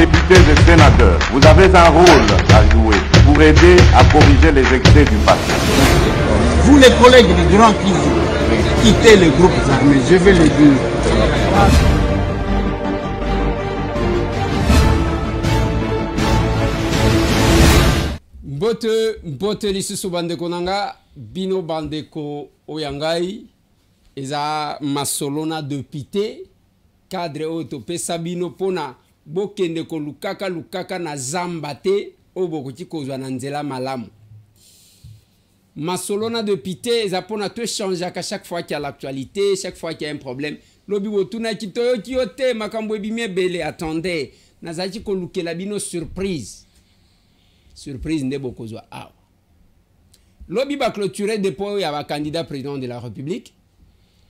députés et sénateurs, vous avez un rôle à jouer pour aider à corriger les excès du passé. Vous les collègues du Grand qui quittez les groupes armés, je vais le dire. Mbote lisusu bandeko nanga bino bandeko oyangai eza masolona député cadre oyo topesa bino pona bokende ko lukaka na zamba te oyo bokoki kozwa na nzela malamu. Masolona député eza pona to changer à chaque fois qu'il y a l'actualité, chaque fois qu'il y a un problème. Lobi botuna kitoyo kiyote makambo ebimi ebele, attendez nazaki ko lukela bino surprise. Surprise nde bokozwa awa. Lobi ba clôturer dépôt ya ba candidat président de la République.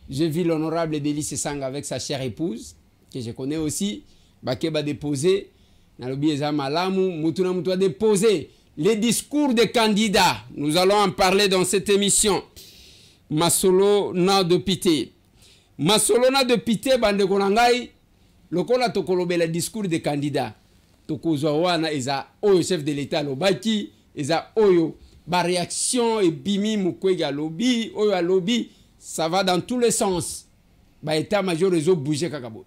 J'ai vu l'honorable Délice Sang avec sa chère épouse, que je connais aussi, Bakeba déposé, Nalobi Eza Malamu, Mutuna Mutua déposé les discours des candidats. Nous allons en parler dans cette émission. Masolo na de pité. Masolo na de pité, bande konangai, lokola tokolobe le discours des candidats. Tokozwa wana eza oyo chef de l'État lobaki, eza oyo ba réaction et bimi mukwega lobby, oyo a lobby. Ça va dans tous les sens. Bah, état-major réseau bouger kakabo.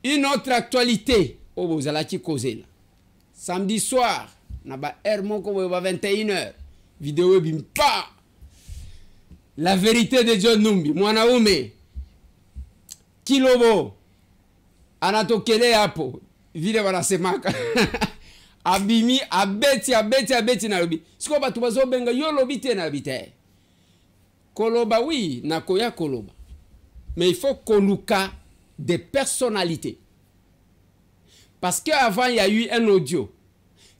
Une autre actualité. Oh, vous allez causer là. Samedi soir, na ba Hermoko 21h. Vidéo bimpa. La vérité de John Numbi. Mwanaume. Kilobo. Anatokele hapo. Vile wana semaka. Abimi, abeti na lobi. Siko batu bazo benga yo lobi te na bite. Koloba, oui, nakoya koloba. Mais il faut koluka des personnalités. Parce qu'avant, il y a eu un audio.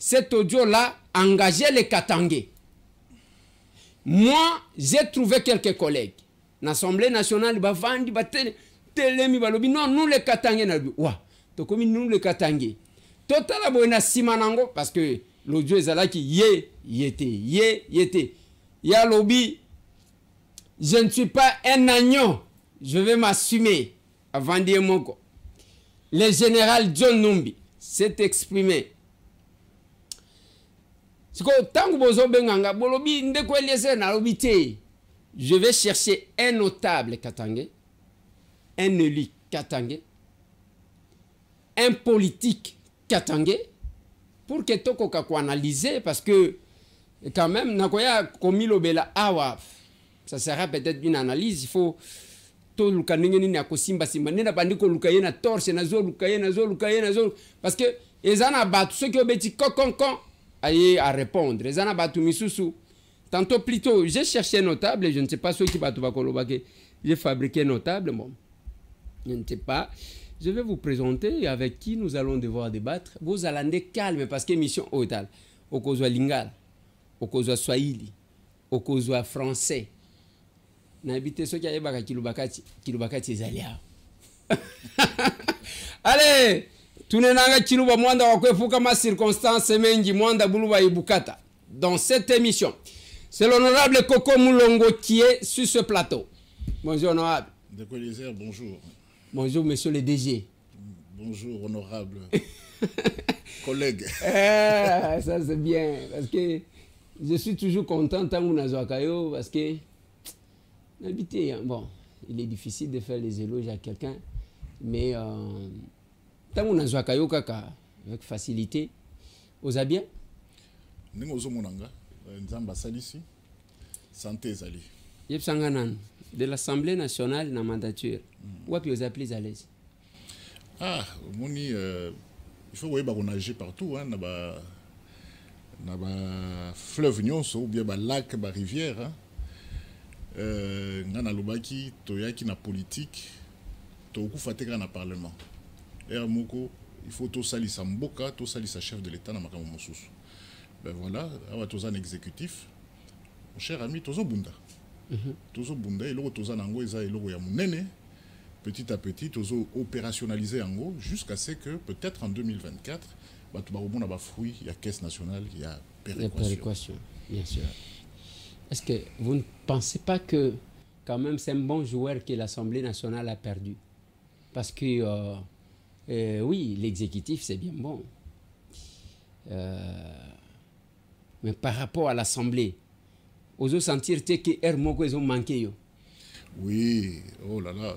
Cet audio-là engageait les Katangais. Moi, j'ai trouvé quelques collègues. L'Assemblée nationale, non, nous les Katangais, nous les Katangais. Total, simanango, parce que l'audio est là qui yété. Ya lobby. Je ne suis pas un agneau. Je vais m'assumer. Avant de dire mon corps. Le général John Numbi s'est exprimé. Je vais chercher un notable katangais, un élu katangais, un politique katangais, pour que toko kako analyser, parce que quand même, nakoya komi lobela awa. Ça sera peut-être une analyse. Il faut tout le canigni na kosimba simba. Nena bandiko lukaye na torse na zo lukaye na zo parce que les anabat ceux qui obéti kokon aye à répondre. Les anabat misusu. Tantôt plutôt j'ai cherché notable et je ne sais pas ceux qui batu bakolobake. J'ai fabriqué notable bon. Je ne sais pas. Je vais vous présenter avec qui nous allons devoir débattre. Vous allez calme parce que mission otal. Okozwa lingala, okozwa swahili, okozwa français. N'habitez ce qui a baka kilubakati zalia. Allez, tunenanga kiluba mwanda wakwefuka ma circonstances mengi mwanda buluba ibukata. Dans cette émission, c'est l'honorable Coco Moulongo qui est sur ce plateau. Bonjour honorable. Bonjour. Bonjour monsieur le DG. Bonjour honorable. Collègue. Ça c'est bien parce que je suis toujours content tant que nous parce que bon, il est difficile de faire les éloges à quelqu'un, mais tant qu'on a kaka avec facilité, vous avez bien. Santé Zali. De l'Assemblée nationale na mandature. Ou puis vous appelez à l'aise. Ah, moni, il faut nager partout, hein, na fleuve nyonso ou bien lac, rivière. Hein. Ngana lobaki toyaki na politique toku fateka na parlement moko il faut to salisa mboka to salisa chef de l'état na makambo mosusu ben voilà awa toza na exécutif mon cher ami tozo bunda eloko toza nango eza eloko ya munene petit à petit tozo opérationnaliser yango jusqu'à ce que peut-être en 2024 batu ba romona ba fruit ya caisse nationale ya péréquation bien sûr. Est-ce que vous ne pensez pas que quand même c'est un bon joueur que l'Assemblée nationale a perdu? Parce que Oui, l'exécutif, c'est bien bon. Mais par rapport à l'Assemblée, aux sentir que Hermoko, ils ont manqué. Oui, oh là là.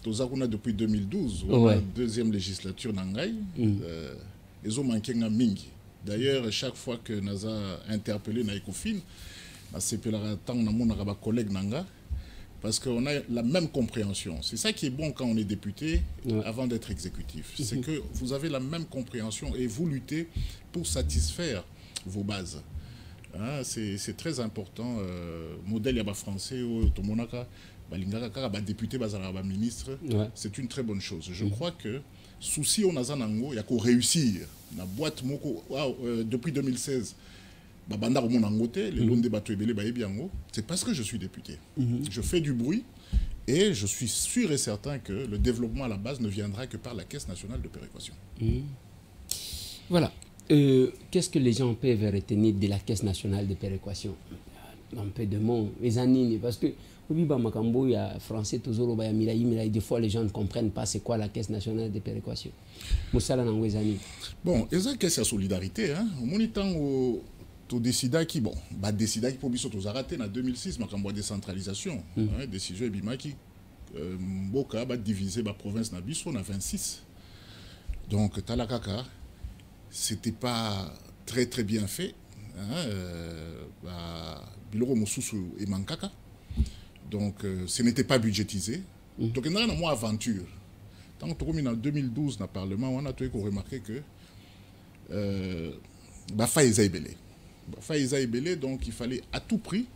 Tozakuna depuis 2012, la deuxième législature Nangai, ils ont manqué un mingi. D'ailleurs, chaque fois que nous avons interpellé Naïkofine, c'est pour la collègue Nanga, parce qu'on a la même compréhension. C'est ça qui est bon quand on est député avant d'être exécutif. C'est que vous avez la même compréhension et vous luttez pour satisfaire vos bases. Hein, c'est très important. Modèle yaba français ou tomonaka, balingaka député bazara ministre, c'est une très bonne chose. Je crois que souci on a zanango, il y a qu'au réussir. La boîte moko depuis 2016. C'est parce que je suis député. Je fais du bruit et je suis sûr et certain que le développement à la base ne viendra que par la Caisse nationale de péréquation. Voilà. Qu'est-ce que les gens peuvent retenir de la Caisse nationale de péréquation? Un peu de mots, les années, parce que il y a français, des fois les gens ne comprennent pas c'est quoi la Caisse nationale de péréquation. Bon, et ça, caisse de solidarité, hein. Au décida qui bon bah décida qui pour biso tous arrêter en 2006 ma cambo décentralisation décision ebima qui mboka ba diviser ba province na biso na 26 donc talakaka c'était pas très bien fait biloko mosusu et mankaka donc ce n'était pas budgétisé donc on a une aventure tant que comme en 2012 dans le parlement on a tout remarqué que ba faïza ebele donc il fallait à tout prix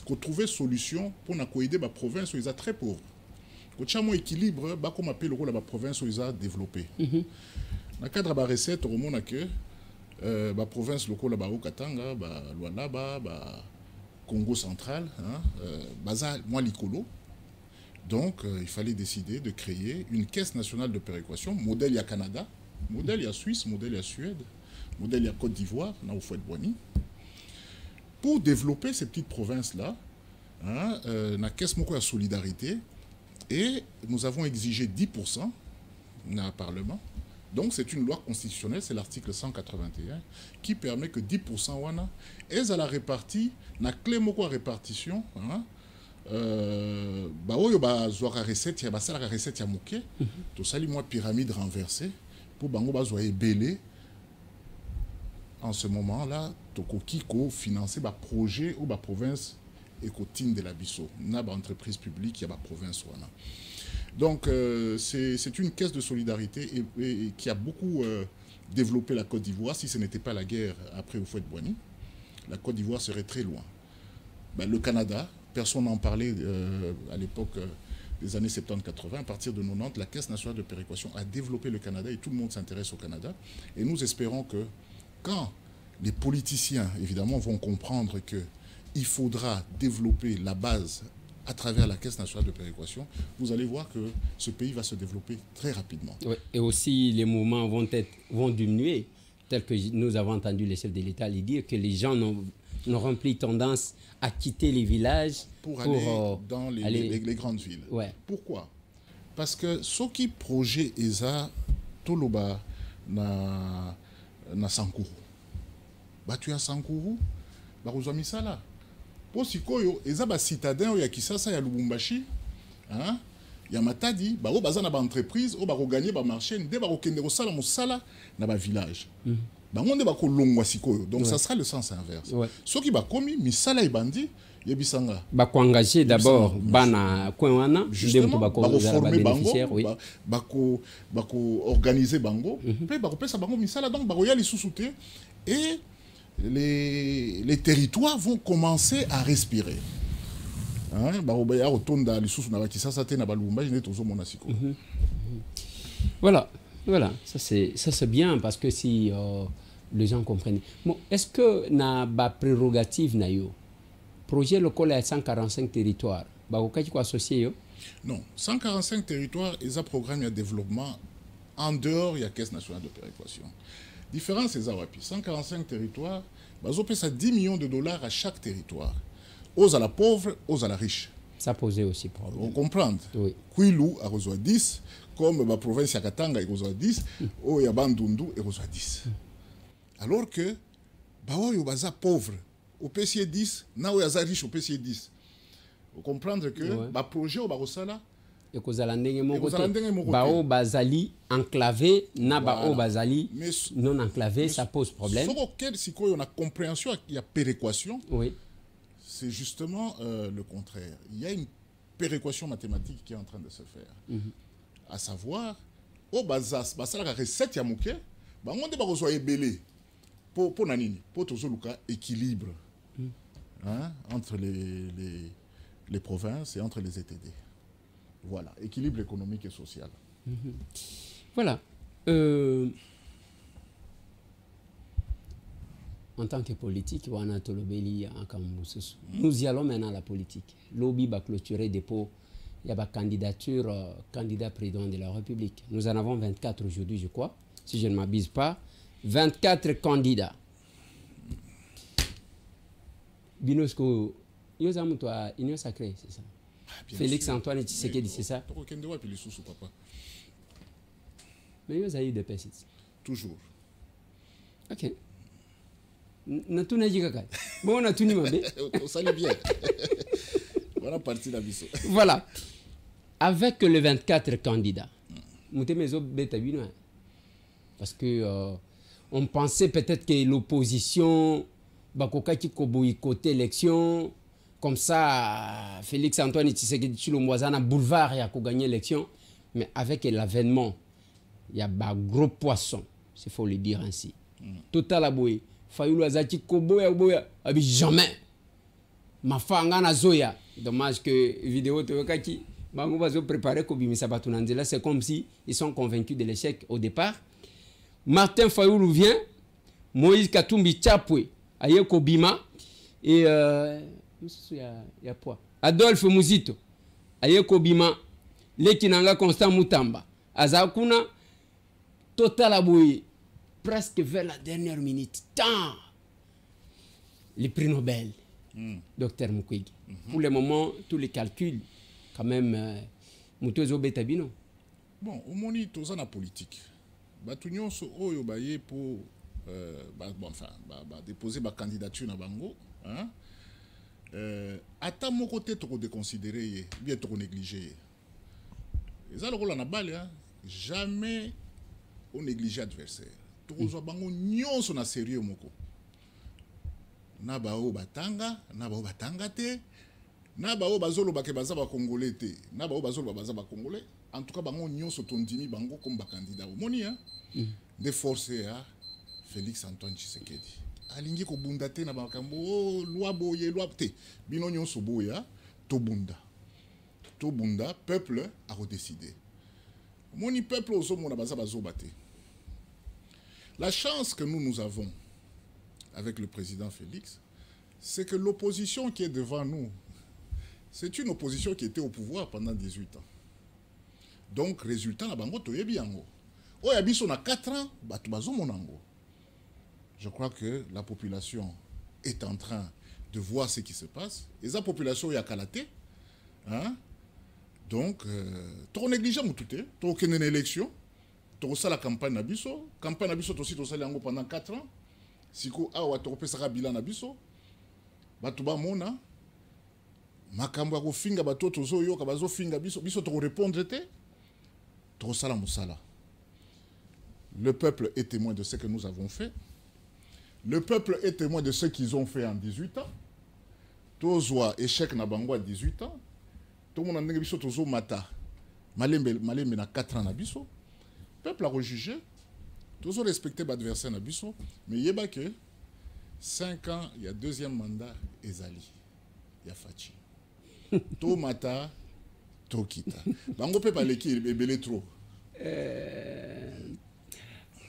qu'on trouve solution pour aider la province où ils sont très pauvres. Qu'on ait un équilibre, comme on appelle la province où ils sont développés. Dans le cadre de la recette, on a que la province locale au Katanga, Lualaba, Congo central, moins l'icolo. Donc il fallait décider de créer une caisse nationale de péréquation, modèle à Canada, modèle à Suisse, modèle à Suède, modèle à Côte d'Ivoire, là où Fouette-Boigny. Pour développer ces petites provinces-là, la caisse de solidarité, et nous avons exigé 10% dans le Parlement. Donc c'est une loi constitutionnelle, c'est l'article 181, qui permet que 10% wana est à la répartie, la clé de répartition, recette, la recette ya moké, tout ça, moi pyramide renversée, pour bango bazoyer belé. En ce moment-là, Tokokiko financer des projets ou des provinces écotines de la Bissau. Il y a des entreprises publiques, il y a des provinces. Donc, c'est une caisse de solidarité et qui a beaucoup développé la Côte d'Ivoire. Si ce n'était pas la guerre après Houphouët-Boigny, la Côte d'Ivoire serait très loin. Le Canada, personne n'en parlait à l'époque des années 70-80. À partir de 90, la Caisse nationale de péréquation a développé le Canada et tout le monde s'intéresse au Canada. Et nous espérons que quand les politiciens, évidemment, vont comprendre qu'il faudra développer la base à travers la Caisse nationale de péréquation, vous allez voir que ce pays va se développer très rapidement. Oui, et aussi, les mouvements vont diminuer, tel que nous avons entendu les chefs de l'État le dire, que les gens n'auront plus tendance à quitter les villages pour aller dans les grandes villes. Ouais. Pourquoi? Parce que ce qui projet ESA, Toloba, na Sankuru. Tu as Sankuru, tu as ça là. Pour si koyo, eza ba citadin ya Kisasa ya Lubumbashi, hein? Ya Matadi, ba baza na ba entreprise, ba gagner ba marché, nde ba kende ko sala mosala na ba village. Ba ngonde ba ko longwa sikoyo. Donc ça sera le sens inverse. Ceux qui ba komi misala ibandi yebisanga. Ba ko engager d'abord bana kwenwana, justement ba ko former bango, ba ko organiser bango, puis ba ko pesa bango misala donc ba ko ya li sous-souté et les territoires vont commencer à respirer. Voilà, ça c'est bien parce que si les gens comprennent. Bon, est-ce que na ba prérogative na yo projet local à 145 territoires, ba ko associé yo? Non, 145 territoires et un programme de développement en dehors de la Caisse nationale de péréquation. Différence c'est ça, 145 territoires, ça 10 millions de dollars à chaque territoire. Aux à la pauvre, aux à la riche. Ça posait aussi problème. Vous comprenez? Oui. Kwilu a reçu 10, comme la province de Katanga a reçu 10, ou Yabandundu a reçu 10. Alors que, Bawa Yobaza pauvre, au PCA 10, na Yaza riche au PCA 10. Vous comprenez que, le projet au Barosala, et que Bao Bazali enclavé, na Bao Bazali non enclavé, ça pose problème. Si on a compréhension, il y a péréquation. Oui. C'est justement le contraire. Il y a une péréquation mathématique qui est en train de se faire. À savoir, au Bazas, la recette Yamouké, on a besoin de pour nanini, pour tout équilibre entre les provinces et entre les ETD. Voilà, équilibre économique et social. Voilà. En tant que politique, nous y allons maintenant à la politique. Lobby va clôturer dépôt. Il y a une candidature, candidat président de la République. Nous en avons 24 aujourd'hui, je crois, si je ne m'abuse pas. 24 candidats. Binosco, il y a une sacrée, c'est ça. Félix Antoine Tshisekedi, c'est ça? Mais il y a eu des personnes. Toujours. Ok. Na tout dit kaka. Bon, on a tout dit mabé. On salue bien. Voilà partie d'abisso. Voilà. Avec les 24 candidats, parce que on pensait peut-être que l'opposition va boycotter l'élection. Comme ça, Félix Antoine Tshisekedi sur le Moisana boulevard a gagné l'élection. Mais avec l'avènement, il y a un gros poisson, il faut le dire ainsi. Total aboye. Fayulu azati koboya boya abi jamais. Ma fanga na zoya. Dommage que vidéo te wakaki bango bazo préparer ko bimisa batunanzela, c'est comme si ils sont convaincus de l'échec au départ. Martin Fayulu vient, Moïse Katumbi Chapwe aye ko bima et y a quoi? Adolphe Muzito aye ko bima Lekinanga Constant Mutamba azakuna total aboye. Presque vers la dernière minute, tant le prix Nobel, Dr Mukwege. Pour le moment, tous les calculs, quand même, Moutozo Betabino. Bon, au moment où tu as la politique, tu as pour déposer ma candidature dans Bango. À ta mon côté, tu as déconsidéré, bien tu as négligé. Et ça, le rôle en a balle, jamais on néglige l'adversaire. Tozo bango nyonso na sérieux moko. Na bao batanga, na bao batanga te. Na bao bazolo bake baza ba congolais te. Na bao bazolo baza ba congolais. En tout cas bango nyonso tondimi bango comme ba candidat. Moni hein. De forcer à Félix Antoine Tshisekedi. Alingi ko bunda te na bakambo loi boye loi te. Bino nyonso boya to bunda. To bunda peuple a redécidé. Moni peuple ozo mona baza bazoba te. La chance que nous avons avec le président Félix, c'est que l'opposition qui est devant nous, c'est une opposition qui était au pouvoir pendant 18 ans. Donc, résultat, la bango toye biango. Oh, yabiso na 4 ans, batubazo monango. Je crois que la population est en train de voir ce qui se passe. Et la population est à Kalaté. Hein? Donc, trop négligent tout est, trop qu'il y ait une élection. Tu as la campagne Nabiso. Campagne Nabiso, tu as aussi pendant 4 ans. Si tu as un bilan Nabiso, tu as mona. Makambo ya kofinga bato tozo yo ka bazo finga biso to répondre te. To sala musala. Le peuple est témoin de ce que nous avons fait. Le peuple est témoin de ce qu'ils ont fait en 18 ans. Tozwa échec na bango à 18 ans. Tout le monde a biso tozo mata. Malembe na 4 ans na biso. Le peuple a rejugé, tous ont respecté l'adversaire Nabiso, mais il y a que 5 ans, il y a deuxième mandat, Ezali, il y a Fachi. Tomata, Tokita. Bango peut parler qui est belé trop.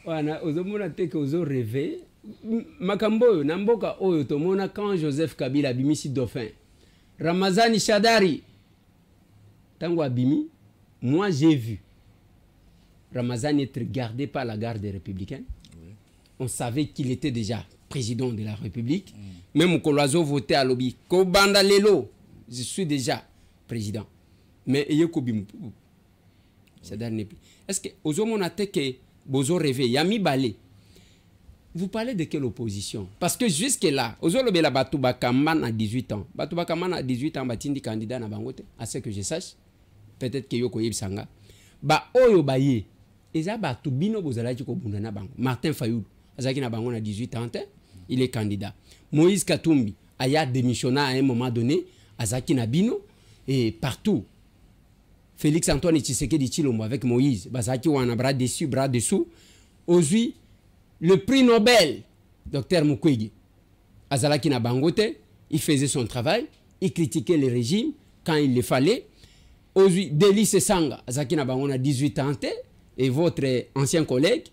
Wana, ozomona te que ozo rêvé. Makambo, namboka oyo tomona quand Joseph Kabila bimisi dauphin. Ramazani Shadari. Tango abimi, moi j'ai vu Ramazani être gardé par la garde républicaine. Oui. On savait qu'il était déjà président de la République. Même quand l'oiseau votait à l'obbi, Kobanda Lelo, je suis déjà président. Mais il y a est-ce que aux hommes on a que bozo rêvé yami balé. Vous parlez de quelle opposition? Parce que jusque là, aux hommes la Batouba Kaman à 18 ans. Batouba Kaman à 18 ans batindi candidat na bangote à ce que je sache. Peut-être que yoko yebsanga. Ba oyo baye. Eza Batoubino bozalaki ko bunda na bango. Martin Fayoulou azaki na bango na 18 ans, il est candidat. Moïse Katumbi a démissionné à un moment donné, azaki na bino et partout. Félix Antoine Tshisekedi Tshilombo avec Moïse, bazaki wana bras dessus, bras dessous. Aujourd'hui, le prix Nobel, Dr Mukwege, azalaki na bangote, il faisait son travail, il critiquait le régime quand il le fallait. Aujourd'hui, Délice Sanga, azaki na bango na 18 ans, et votre ancien collègue,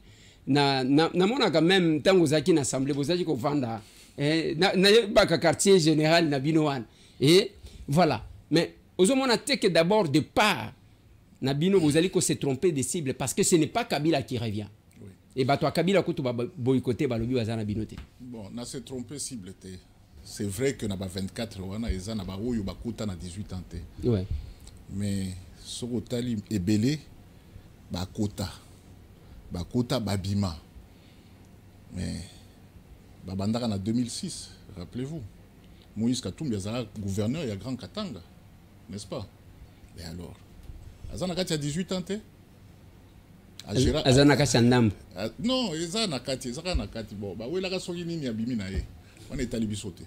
na quand même tant vous avez assemblée, vous avez vendre na quartier général na binoan et voilà. Mais aux hommes on a que d'abord de part na bino vous allez se tromper de cible parce que ce n'est pas Kabila qui revient. Oui. Et bah toi Kabila ko tu ba boycotter ba lobi bazana binoté. Bon, na se tromper cible té. C'est vrai que na ba 24 wana eza na ba oyo bakuta na 18 ans té. Ouais. Mais soko tali ebelé bakota babima mais babandaka en 2006 rappelez-vous Moïse Katumbi azala gouverneur ya Grand Katanga n'est-ce pas? Et alors azana kati ya 18 ans te azana kati ya ndambo non ezana kati bon ba welaka soki nini ya bimi na ye on est alibi sauté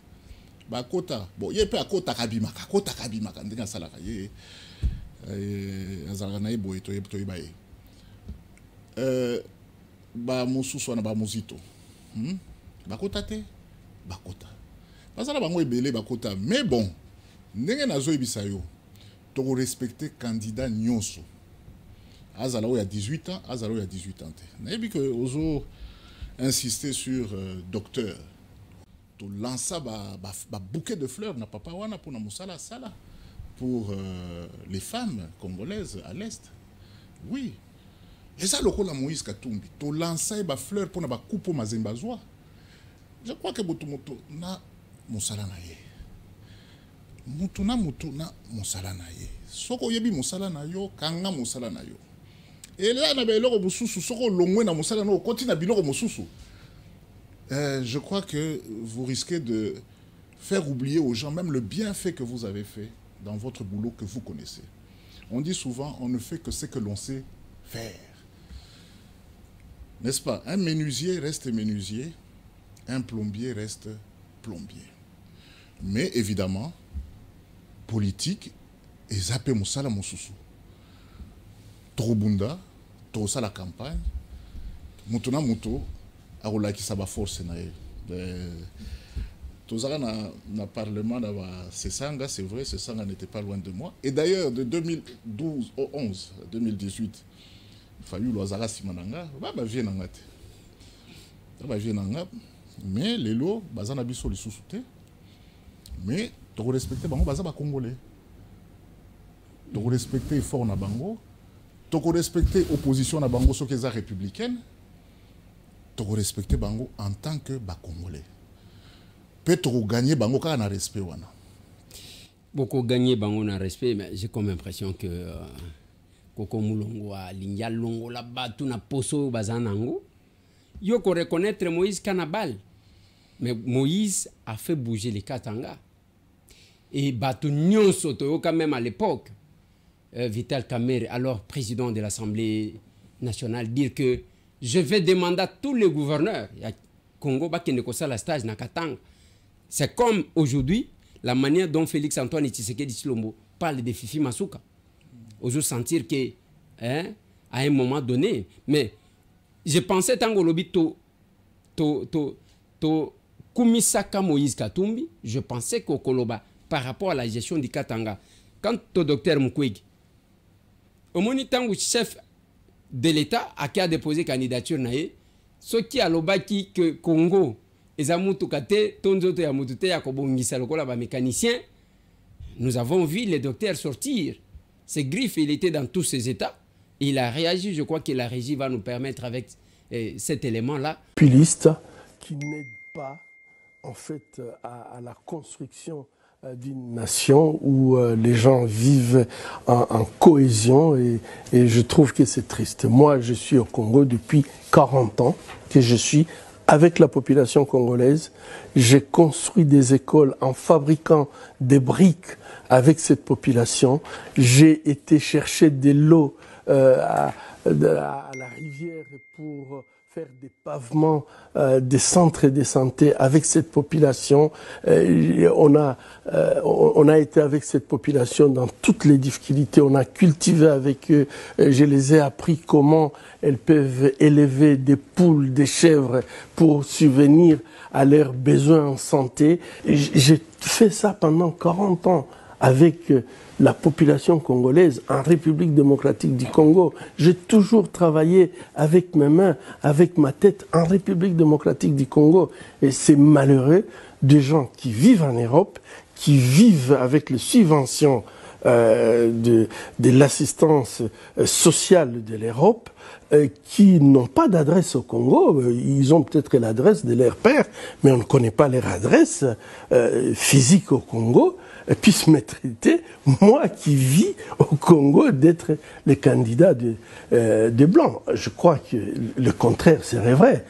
ba kota bon ye pe akota kabima ndinga salaka ye azala na ye boye to ba ye ba mosusu na ba mozito bakota te bakota bazala bango ebele bakota mais bon ndenge nazo ebisa yo to respecter candidat nyonso azala o ya 18 ans azala o ya 18 ans te nayebi que ozo insister sur docteur to lança ba bouquet de fleurs na papa wana pour na musala sala pour les femmes congolaises à l'est. Oui. Et ça, le la Moïse Katumbi, to lancer ba fleur pour na ba coupe mazembazwa. Je crois que Botumoto na musala na ye. Mutu na musala na ye. Soko yebi musala na yo, kanga musala na yo. Et là na ba eloko mususu soko longwe na musala no koti na biloko mususu. Je crois que vous risquez de faire oublier aux gens même le bienfait que vous avez fait dans votre boulot que vous connaissez. On dit souvent, on ne fait que ce que l'on sait faire. N'est-ce pas? Un menuisier reste menuisier, un plombier reste plombier. Mais évidemment, politique, et zappé moussala moussousou. Trobunda, trosa la campagne, moutona mouto, aroula qui saba force nae. Tozara na parlement Sesanga, c'est vrai, Sesanga n'était pas loin de moi. Et d'ailleurs, de 2012 au 11, 2018, Fayou Loazara Simananga, vient en gâte. Mais les lots, bazana biso les sous-soutés. Mais tu respectes bango bazaba congolais. Tu respectes fort na bango. Tu respectes opposition na bango so keza républicaine. Tu respectes bango en tant que congolais. Peut-être gagner bango ka na respect wana. Beaucoup gagner bango na respect, mais j'ai comme l'impression que Koko Moulongo a Lindia Longo là-bas tout na poso bazanango. Yo ko reconnaître Moïse Kanabal. Mais Moïse a fait bouger les Katanga. Et Batu Nyonso to quand même à l'époque Vital Kamerhe, alors président de l'Assemblée nationale, dire que je vais demander à tous les gouverneurs ya Congo bakende ko sala stage na Katanga. C'est comme aujourd'hui la manière dont Félix Antoine Tshisekedi Tshilombo parle de Fifi Masuka. Oso sentir que à un moment donné, mais je pensais tango lobi to Kumisaka Moïse Katumbi, je pensais qu'au Koloba par rapport à la gestion du Katanga, quand le docteur Mukwege, au moment où chef de l'État a déposé candidature naé, ce qui a l'obaki que Congo nous avons vu le docteur sortir ses griffes, il était dans tous ses états, il a réagi. Je crois que la régie va nous permettre avec cet élément-là. Populiste qui n'aide pas en fait à la construction d'une nation où les gens vivent en cohésion et je trouve que c'est triste. Moi, je suis au Congo depuis 40 ans, que je suis avec la population congolaise. J'ai construit des écoles en fabriquant des briques avec cette population. J'ai été chercher de l'eau à la rivière pour faire des pavements, des centres de santé avec cette population. On a été avec cette population dans toutes les difficultés. On a cultivé avec eux. Je les ai appris comment elles peuvent élever des poules, des chèvres pour subvenir à leurs besoins en santé. J'ai fait ça pendant 40 ans avec la population congolaise en République démocratique du Congo. J'ai toujours travaillé avec mes mains, avec ma tête en République démocratique du Congo. Et c'est malheureux des gens qui vivent en Europe, qui vivent avec les subventions de l'assistance sociale de l'Europe, qui n'ont pas d'adresse au Congo. Ils ont peut-être l'adresse de leur père, mais on ne connaît pas leur adresse physique au Congo. Puisse me traiter, moi qui vis au Congo, d'être le candidat de Blanc. Je crois que le contraire serait vrai.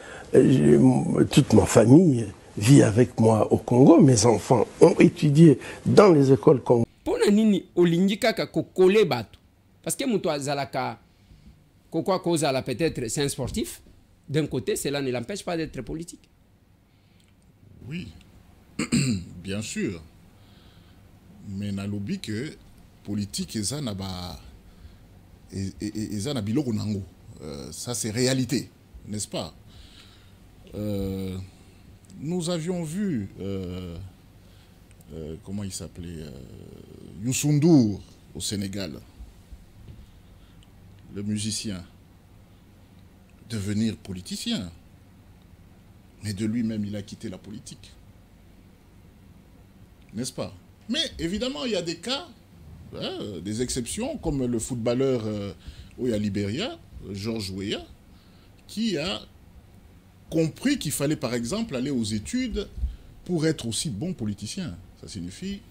Toute ma famille vit avec moi au Congo. Mes enfants ont étudié dans les écoles congolaises. Pona nini olingi kaka kokole bato? Parce que muto azalaka kokwa kozala peut-être c'est un sportif. D'un côté, cela ne l'empêche pas d'être politique. Oui, bien sûr. Mais na lobby que politique eza na ba eza na biloko nango, ça c'est réalité, n'est-ce pas? Nous avions vu comment il s'appelait, Youssou N'Dour au Sénégal, le musicien, devenir politicien, mais de lui-même il a quitté la politique, n'est-ce pas? Mais évidemment, il y a des cas, des exceptions, comme le footballeur Oya Libéria, Georges Weah, qui a compris qu'il fallait par exemple aller aux études pour être aussi bon politicien. Ça signifie,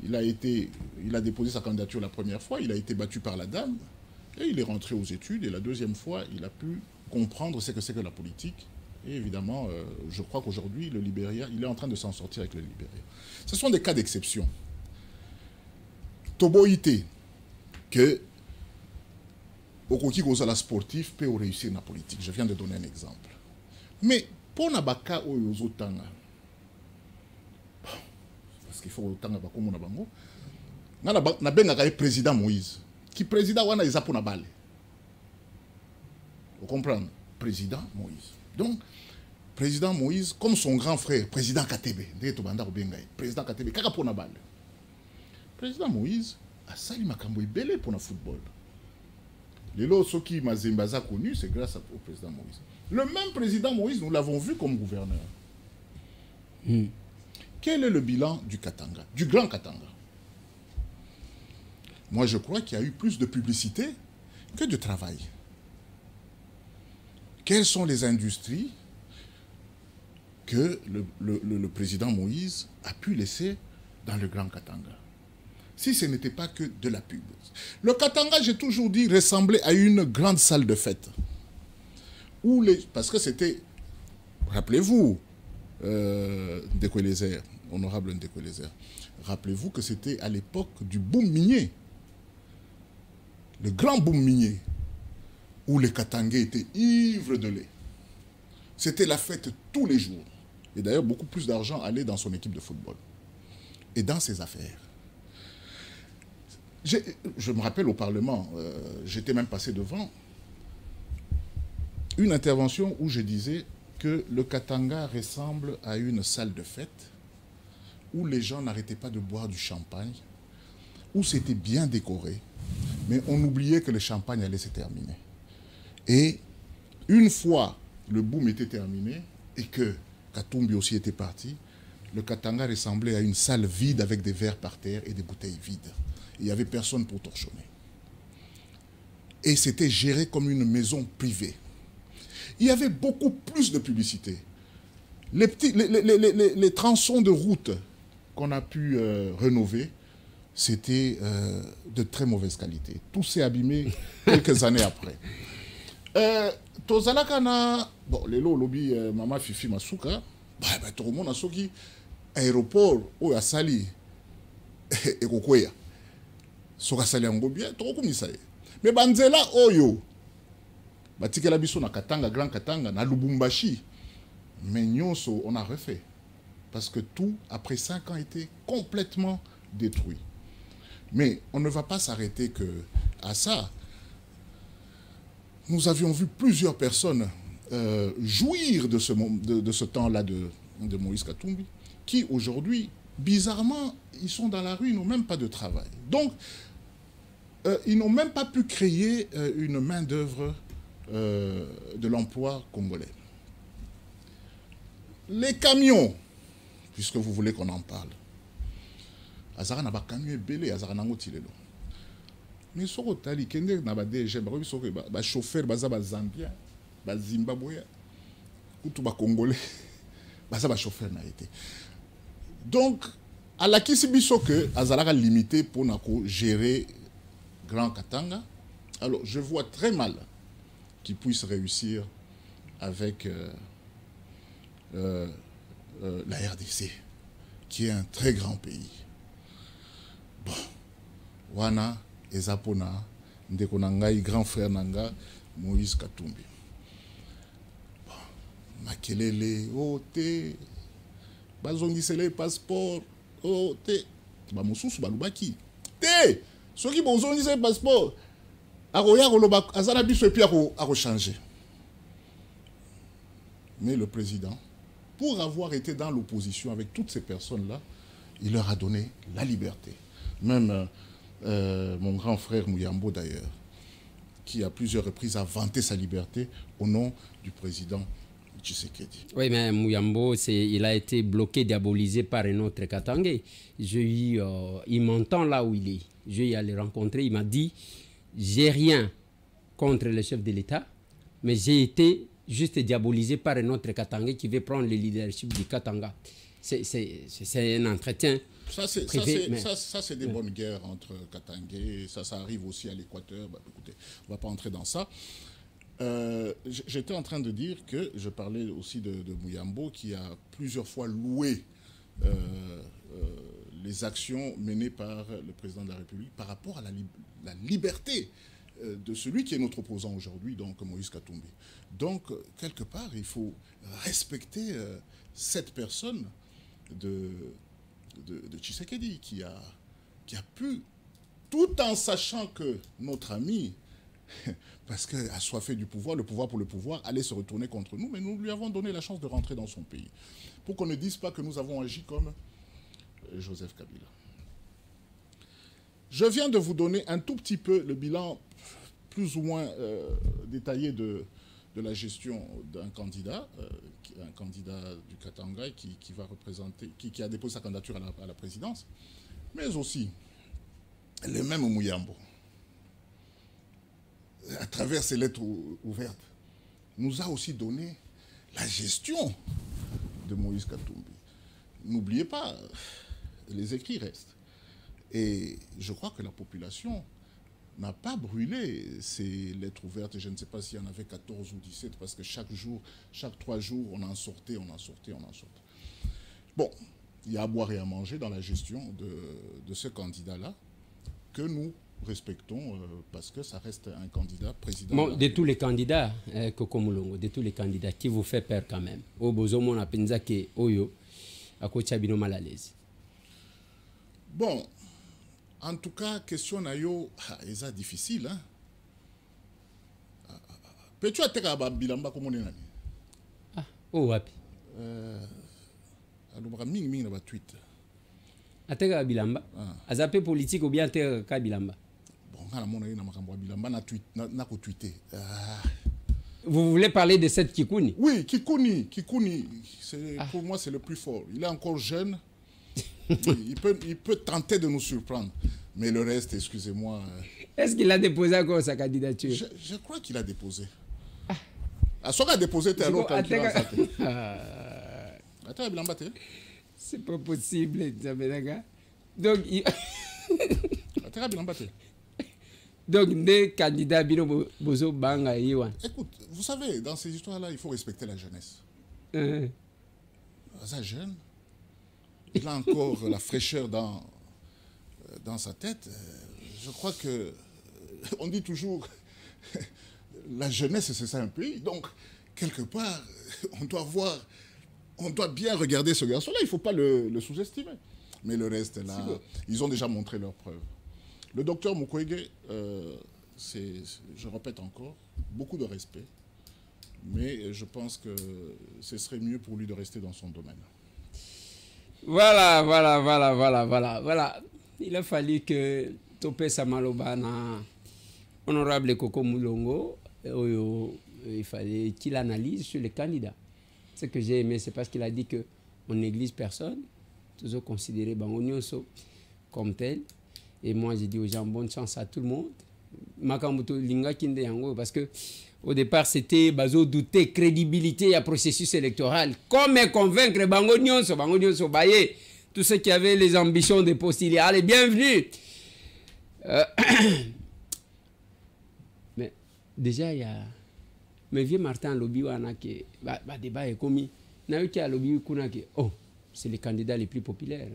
il a déposé sa candidature la première fois, il a été battu par la dame, et il est rentré aux études, et la deuxième fois, il a pu comprendre ce que c'est que la politique. Et évidemment, je crois qu'aujourd'hui, le Libéria, il est en train de s'en sortir avec le Libéria. Ce sont des cas d'exception. Toboïté, que Okoki Gozala sportif peut réussir dans la politique. Je viens de donner un exemple. Mais pour Nabaka Oyozo Tanga, parce qu'il faut Tanga Bakomo Nabango, Nabenga président Moïse, qui président Wana Isapo Nabale. Vous comprenez? Président Moïse. Donc, président Moïse, comme son grand frère, président Katebe, président Katebe, président Moïse a sali makambo belé pour le football. Les lots, ceux qui Mazembaza connu, c'est grâce au président Moïse. Le même président Moïse, nous l'avons vu comme gouverneur. Quel est le bilan du Katanga, du Grand Katanga? Moi, je crois qu'il y a eu plus de publicité que de travail. Quelles sont les industries que le président Moïse a pu laisser dans le Grand Katanga? Si ce n'était pas que de la pub. Le Katanga, j'ai toujours dit, ressemblait à une grande salle de fête. Parce que c'était, rappelez-vous, Ndeko-Lézère, honorable Ndeko-Lézère, rappelez-vous que c'était à l'époque du boom minier. Le grand boom minier, où les Katangais étaient ivres de lait. C'était la fête tous les jours. Et d'ailleurs, beaucoup plus d'argent allait dans son équipe de football. Et dans ses affaires. Je me rappelle au Parlement, j'étais même passé devant une intervention où je disais que le Katanga ressemble à une salle de fête où les gens n'arrêtaient pas de boire du champagne, où c'était bien décoré, mais on oubliait que le champagne allait se terminer. Et une fois le boom était terminé et que Katumbi aussi était parti, le Katanga ressemblait à une salle vide avec des verres par terre et des bouteilles vides. Il n'y avait personne pour torchonner. Et c'était géré comme une maison privée. Il y avait beaucoup plus de publicité. Les tronçons de route qu'on a pu rénover, c'était de très mauvaise qualité. Tout s'est abîmé quelques années après. Tozalakana, bon, les lots lobby Mama Fifi Masuka, tout le monde a soki aéroport ou à Sali et Kokoya. Soka Sali en bien, trop comme ça. Mais Banzela Oyo, Batikela Biso na Katanga, Grand Katanga, na Lubumbashi. Mais Nyonso, on a refait. Parce que tout, après 5 ans, était complètement détruit. Mais on ne va pas s'arrêter à ça. Nous avions vu plusieurs personnes jouir de ce temps-là de Moïse Katumbi, qui aujourd'hui, bizarrement, ils sont dans la rue, ils n'ont même pas de travail. Donc, ils n'ont même pas pu créer une main-d'œuvre de l'emploi congolais. Les camions, puisque vous voulez qu'on en parle, Azara n'a pas camion belé, Azara n'a pas tiré. Mais ce que tu as na ba DG, ba chauffeur, ba Zambien, ba Zimbabwe, ou tout ba Congolais, ba chauffeur n'a été. Donc, à la Kisibiso que Azara a limité pour gérer Grand Katanga, alors je vois très mal qu'il puisse réussir avec la RDC, qui est un très grand pays. Bon, Wana, Ezapona, Ndekonangai, grand frère Nanga, Moïse Katumbi. Bon, Makelele, Ote, Bazongisele, passeport, Ote, Bamoussous, Balubaki. Te, ceux qui Bazongisele, passeport, Aroya, Rolobak, Azanabi, et puis à changer. Mais le président, pour avoir été dans l'opposition avec toutes ces personnes-là, il leur a donné la liberté. Même mon grand frère Mouyambo, d'ailleurs, qui à plusieurs reprises a vanté sa liberté au nom du président Tshisekedi. Oui, mais Mouyambo, il a été bloqué, diabolisé par un autre Katangais. Il m'entend là où il est. Je vais aller rencontrer. Il m'a dit, j'ai rien contre le chef de l'État, mais j'ai été juste diabolisé par un autre Katangais qui veut prendre le leadership du Katanga. C'est un entretien. Ça, c'est des bonnes guerres entre Katangais. Ça arrive aussi à l'Équateur. Bah, écoutez, on ne va pas entrer dans ça. J'étais en train de dire que je parlais aussi de Mouyambo qui a plusieurs fois loué les actions menées par le président de la République par rapport à la liberté de celui qui est notre opposant aujourd'hui, donc Moïse Katumbi. Donc, quelque part, il faut respecter cette personne de Tshisekedi qui a pu, tout en sachant que notre ami, parce qu'il a soifé du pouvoir, le pouvoir pour le pouvoir, allait se retourner contre nous, mais nous lui avons donné la chance de rentrer dans son pays. Pour qu'on ne dise pas que nous avons agi comme Joseph Kabila. Je viens de vous donner un tout petit peu le bilan plus ou moins détaillé de la gestion d'un candidat, un candidat du Katanga qui va représenter, qui a déposé sa candidature à la présidence, mais aussi le même Mouyambo, à travers ses lettres ouvertes, nous a aussi donné la gestion de Moïse Katumbi. N'oubliez pas, les écrits restent. Et je crois que la population n'a pas brûlé ces lettres ouvertes. Je ne sais pas s'il y en avait 14 ou 17, parce que chaque 3 jours, on en sortait. Bon, il y a à boire et à manger dans la gestion de ce candidat-là, que nous respectons, parce que ça reste un candidat président. Bon, de tous les candidats, Koko Moulongo, de tous les candidats, qui vous fait peur quand même? Obozomo na penzake oyo, akocha bino mal à l'aise. Bon, en tout cas, question nayo, c'est difficile, hein. Peux-tu atteindre bilamba comme on est nani? Ah, oh wapi. Alors ming na ba tweet. Atteindre bilamba. Azape politique ou bien atteindre bilamba. Bon, kana mona na makambo bilamba na tweet na ko tweeter. Vous voulez parler de cette Kikouni? Oui, Kikouni, pour moi c'est le plus fort. Il est encore jeune. il peut tenter de nous surprendre. Mais le reste, excusez-moi. Est-ce qu'il a déposé encore sa candidature? Je crois qu'il a déposé. À ce qu'il a déposé, t'es à l'autre. Attends, C'est pas possible, Zabenaga. Donc, donc, des candidats bino bozo banga yiwa. Écoute, vous savez, dans ces histoires-là, il faut respecter la jeunesse. Ça jeune, il a encore la fraîcheur dans sa tête. Je crois que on dit toujours la jeunesse, c'est ça un pays. Donc, quelque part, on doit bien regarder ce garçon-là. Il ne faut pas le sous-estimer. Mais le reste, là, ils ont déjà montré leurs preuves. Le docteur Mukwege, je répète encore, beaucoup de respect. Mais je pense que ce serait mieux pour lui de rester dans son domaine. Voilà. Il a fallu que Topé Samaloba, honorable Koko Moulongo, il fallait qu'il analyse sur les candidats. Ce que j'ai aimé, c'est parce qu'il a dit qu'on néglige personne, toujours considéré Bangonioso comme tel. Et moi, j'ai dit aux gens, bonne chance à tout le monde. Makambuto Linga Kinde Yango, parce que au départ, c'était bazo douter, crédibilité à processus électoral. Comment convaincre Bangonioso Baye, tous ceux qui avaient les ambitions de postuler. Allez, bienvenue. Mais déjà, il y a... Mais vieux Martin Lobiwana qui débat est commis. Oh, c'est les candidats les plus populaires.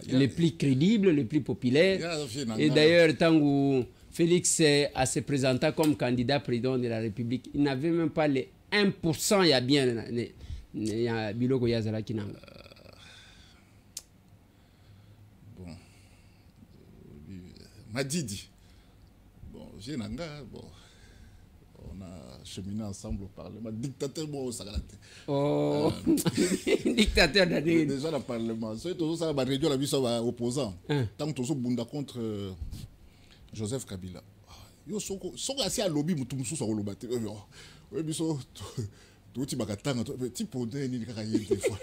Les plus crédibles, les plus populaires. Et d'ailleurs, tant que Félix a se présenté comme candidat président de la République, il n'avait même pas les 1%, il y a bien il y a Biloko Yazala qui n'a. Bon. Madidi. Bon, j'ai Nanga, bon. On a cheminé ensemble au Parlement. Dictateur, bon, au Sagalate. Oh, dictateur d'année. Déjà, le Parlement. C'est tout ça, ma région, la vie, ça va opposant. Tant que tu bunda contre Joseph Kabila. Yo, sont assez à lobby, mais tout le monde sur le lobby. Oui, mais tout le monde, petit podé, ni des fois.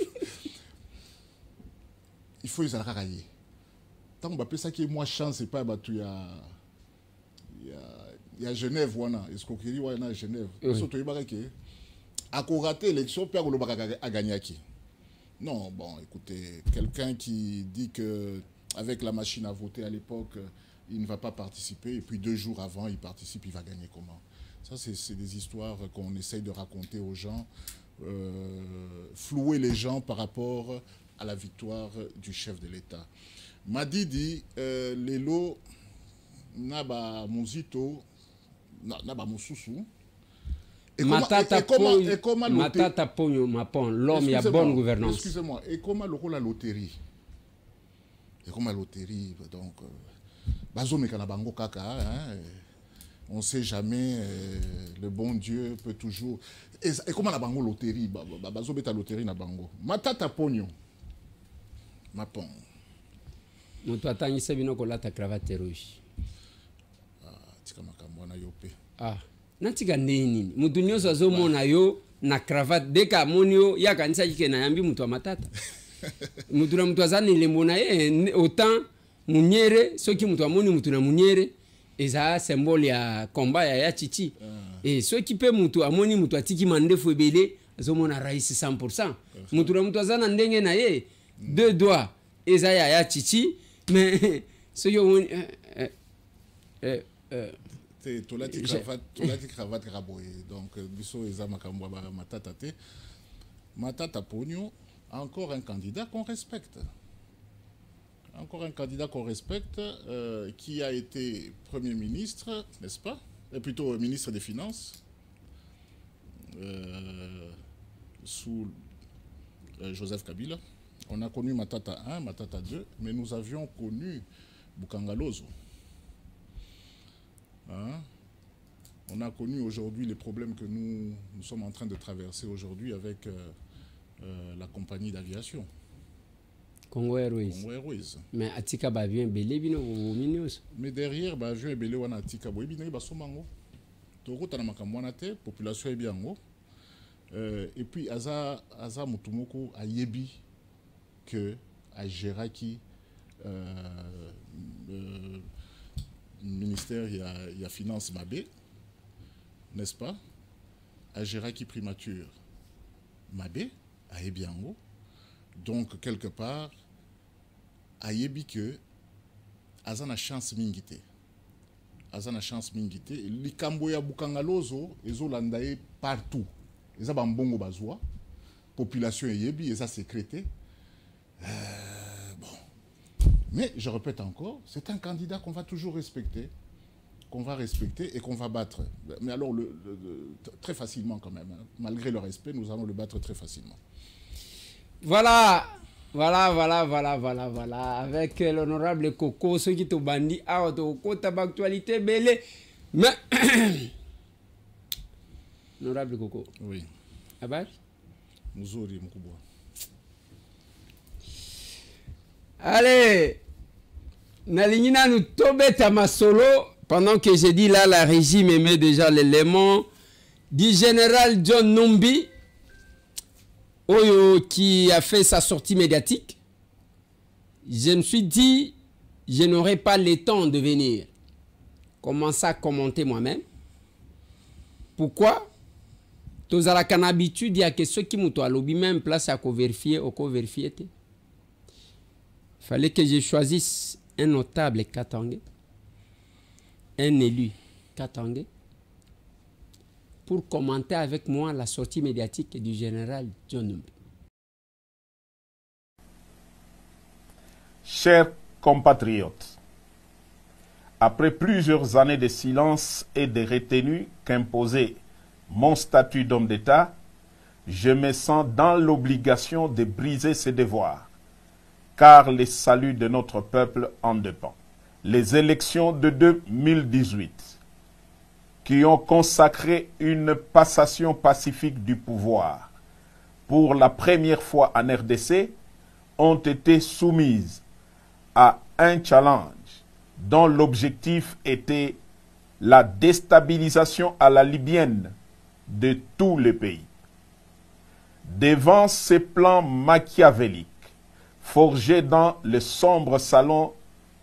Il faut les arrailler. Tant qu'on appelle ça qui est moins chance, c'est pas battu, il y a Genève, escroquerie, il y a Genève. Surtout, à qu'on rate l'élection, Pierre a gagné qui? Non, bon, écoutez, quelqu'un qui dit que avec la machine à voter à l'époque, il ne va pas participer, et puis 2 jours avant, il participe, il va gagner comment? Ça, c'est des histoires qu'on essaye de raconter aux gens, flouer les gens par rapport à la victoire du chef de l'État. Madi dit, les lots, Naba Muzito, Naba Mususu. Matata Pogno Mapon, l'homme, il y a bonne gouvernance. Excusez-moi, et comment le rôle la loterie? Et comment la loterie, donc, Bazomekanabango Kaka, on ne sait jamais, le bon Dieu peut toujours. Et comment la bango loterie? Bazometa loterie na bango. Matata Pogno Mapon. Moto atangi sebino kolata cravate rouge. Ah, natika nini? Mutu nyonso azomona yo na cravate deka monio ya kanisa kike na yambi mutu matata. Mutu na mutu azani le mona ye autant munyere soki mutu amoni mutu na munyere eza symbole ya combat ya chichi. Et soki pe mutu amoni mutu atiki mandefu ebele azomona raisi 100%. Mutu na mutu azana ndenge na ye 2 doigts eza ya chichi mais soki omoni Tolati cravate graboye. Donc, biso ezama kamwa matata te. Matata Pogno, encore un candidat qu'on respecte. Encore un candidat qu'on respecte, qui a été Premier ministre, n'est-ce pas? Et plutôt ministre des Finances, sous Joseph Kabila. On a connu Matata 1, Matata 2, mais nous avions connu Bukangalozo. Hein? On a connu aujourd'hui les problèmes que nous sommes en train de traverser aujourd'hui avec la compagnie d'aviation. Congo Airways. Mais Atika Bavion Belé bino minus. Mais derrière Bavion Belé wana Atika boy bino basomango. Toko tana makamwana te, population ebiango. Et puis aza mutumoko ayebi que a Géraki ministère, il y a Finance Mabé, n'est-ce pas? À Géraki Primature Mabé, à Ebiango. Donc, quelque part, ayebi que azana chance mingite. Azana chance mingite. Likambo ya bukangalozo, ezo landaye partout. Eza bambongo bazwa. Population yebi, eza sécrété. Bon. Mais, je répète encore, c'est un candidat qu'on va toujours respecter. Qu'on va respecter et qu'on va battre. Mais alors, très facilement quand même. Hein. Malgré le respect, nous allons le battre très facilement. Voilà. Avec l'honorable Coco, ceux qui t'ont bandit, t'as actualité, belé. Mais, honorable Coco. Oui. Abar? Mouzouri, Moukouboua. Allez. Nalingina nous tobe tamasolo. Pendant que j'ai dit là, la régie me met déjà l'élément du général John Numbi, Oyo, qui a fait sa sortie médiatique. Je me suis dit, je n'aurai pas le temps de venir commencer à commenter moi-même. Pourquoi? Tous à la habitude, il y a que ceux qui m'ont lobby même place à vérifier ou vérifier. Il fallait que je choisisse un notable katangé, un élu katangé, pour commenter avec moi la sortie médiatique du général John Numbi. Chers compatriotes, après plusieurs années de silence et de retenue qu'imposait mon statut d'homme d'État, je me sens dans l'obligation de briser ces devoirs, car le salut de notre peuple en dépend. Les élections de 2018, qui ont consacré une passation pacifique du pouvoir pour la première fois en RDC, ont été soumises à un challenge dont l'objectif était la déstabilisation à la libyenne de tous les pays. Devant ces plans machiavéliques, forgés dans le sombre salon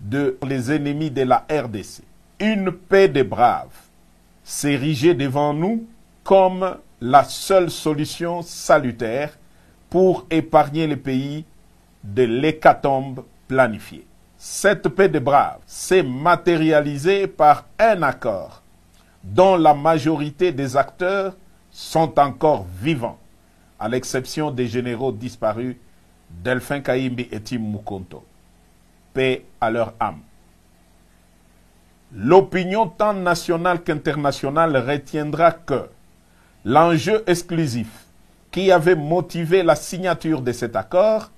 de les ennemis de la RDC, une paix des braves s'érigeait devant nous comme la seule solution salutaire pour épargner le pays de l'hécatombe planifiée. Cette paix des braves s'est matérialisée par un accord dont la majorité des acteurs sont encore vivants, à l'exception des généraux disparus Delphin Kaimbi et Tim Mukonto. Paix à leur âme. L'opinion tant nationale qu'internationale retiendra que l'enjeu exclusif qui avait motivé la signature de cet accord,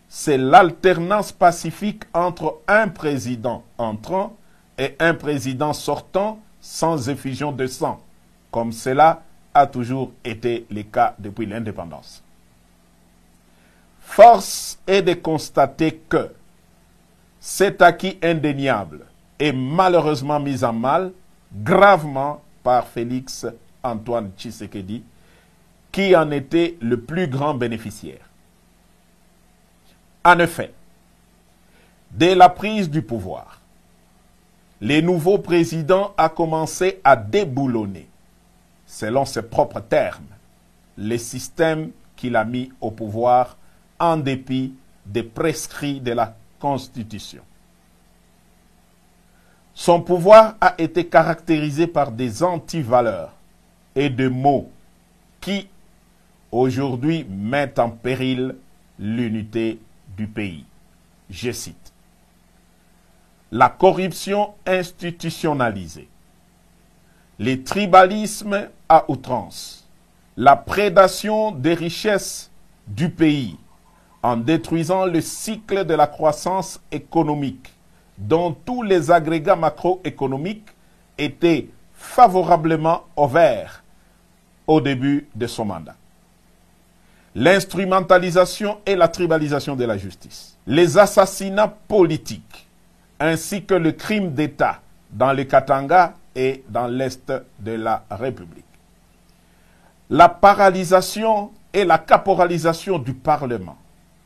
c'est l'alternance pacifique entre un président entrant et un président sortant sans effusion de sang, comme cela a toujours été le cas depuis l'indépendance. Force est de constater que cet acquis indéniable est malheureusement mis en mal gravement par Félix Antoine Tshisekedi, qui en était le plus grand bénéficiaire. En effet, dès la prise du pouvoir, le nouveau président a commencé à déboulonner, selon ses propres termes, les systèmes qu'il a mis au pouvoir en dépit des prescrits de la Constitution. Son pouvoir a été caractérisé par des antivaleurs et des mots qui, aujourd'hui, mettent en péril l'unité du pays. Je cite: la corruption institutionnalisée, les tribalismes à outrance, la prédation des richesses du pays en détruisant le cycle de la croissance économique dont tous les agrégats macroéconomiques étaient favorablement ouverts au début de son mandat. L'instrumentalisation et la tribalisation de la justice, les assassinats politiques, ainsi que le crime d'État dans le Katanga et dans l'Est de la République. La paralysation et la caporalisation du Parlement,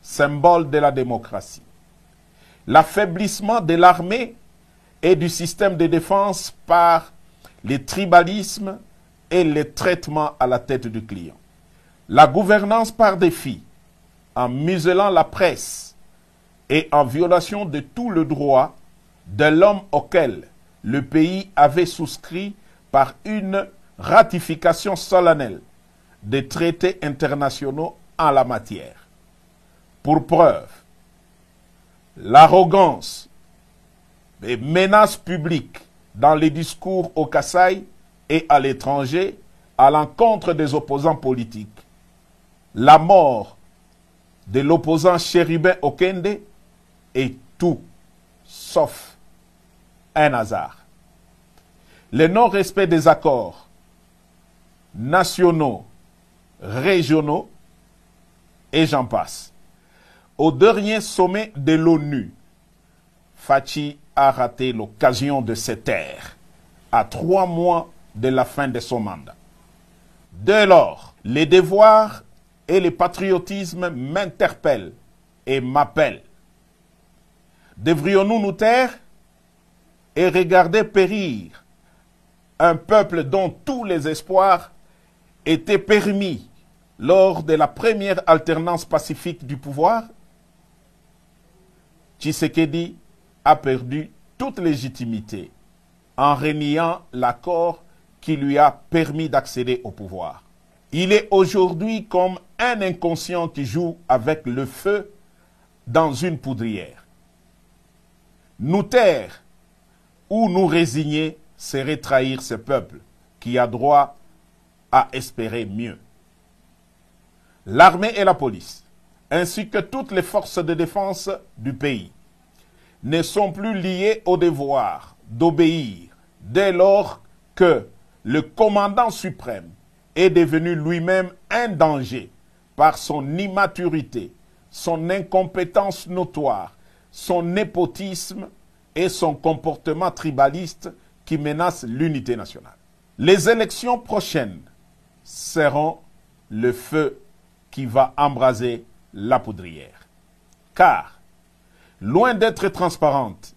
symbole de la démocratie. L'affaiblissement de l'armée et du système de défense par les tribalismes et les traitements à la tête du client. La gouvernance par défi en muselant la presse et en violation de tout le droit de l'homme auquel le pays avait souscrit par une ratification solennelle des traités internationaux en la matière. Pour preuve, l'arrogance et menaces publiques dans les discours au Kasaï et à l'étranger à l'encontre des opposants politiques, la mort de l'opposant Chérubin Okende est tout sauf un hasard. Le non-respect des accords nationaux, régionaux, et j'en passe. Au dernier sommet de l'ONU, Fachi a raté l'occasion de se taire à 3 mois de la fin de son mandat. Dès lors, les devoirs et le patriotisme m'interpellent et m'appellent. Devrions-nous nous taire et regarder périr un peuple dont tous les espoirs étaient permis lors de la première alternance pacifique du pouvoir? Tshisekedi a perdu toute légitimité en reniant l'accord qui lui a permis d'accéder au pouvoir. Il est aujourd'hui comme un inconscient qui joue avec le feu dans une poudrière. Nous taire ou nous résigner serait trahir ce peuple qui a droit à espérer mieux. L'armée et la police, ainsi que toutes les forces de défense du pays, ne sont plus liées au devoir d'obéir dès lors que le commandant suprême est devenu lui-même un danger par son immaturité, son incompétence notoire, son népotisme et son comportement tribaliste qui menace l'unité nationale. Les élections prochaines seront le feu qui va embraser la poudrière. Car, loin d'être transparentes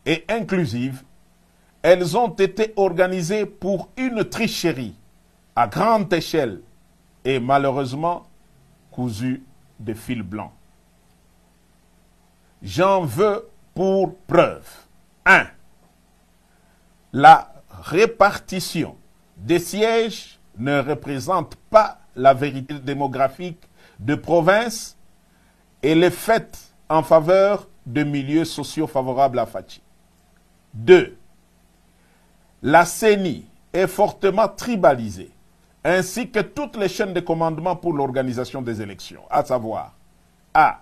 et inclusives, elles ont été organisées pour une tricherie à grande échelle et malheureusement cousues de fil blanc. J'en veux pour preuve. 1. La répartition des sièges ne représente pas la vérité démographique de province et les faits en faveur de milieux sociaux favorables à Fachi. 2. La CENI est fortement tribalisée, ainsi que toutes les chaînes de commandement pour l'organisation des élections, à savoir A.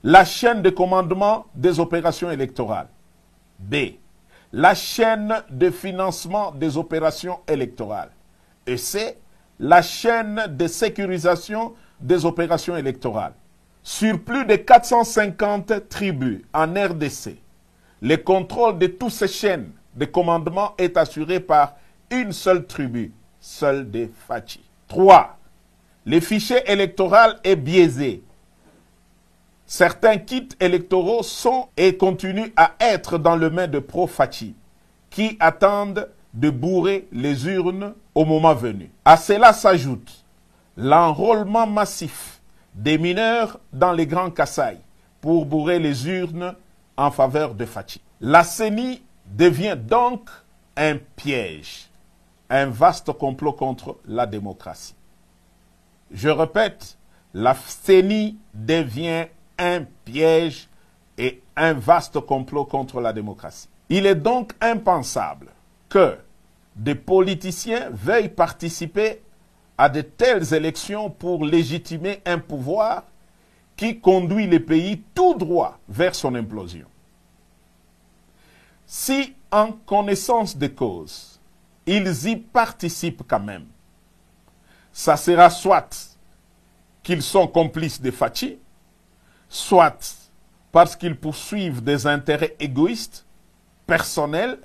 La chaîne de commandement des opérations électorales. B. La chaîne de financement des opérations électorales. Et C. La chaîne de sécurisation des opérations électorales. Sur plus de 450 tribus en RDC, le contrôle de toutes ces chaînes de commandement est assuré par une seule tribu, celle des Fachi. 3. Le fichier électoral est biaisé. Certains kits électoraux sont et continuent à être dans les mains de pro-Fachi, qui attendent de bourrer les urnes au moment venu. À cela s'ajoute l'enrôlement massif des mineurs dans les grands Kasaï pour bourrer les urnes en faveur de Fachi. La CENI devient donc un piège, un vaste complot contre la démocratie. Je répète, la CENI devient un piège et un vaste complot contre la démocratie. Il est donc impensable que des politiciens veuillent participer à de telles élections pour légitimer un pouvoir qui conduit le pays tout droit vers son implosion. Si, en connaissance de cause, ils y participent quand même, ça sera soit qu'ils sont complices de Fachi, soit parce qu'ils poursuivent des intérêts égoïstes, personnels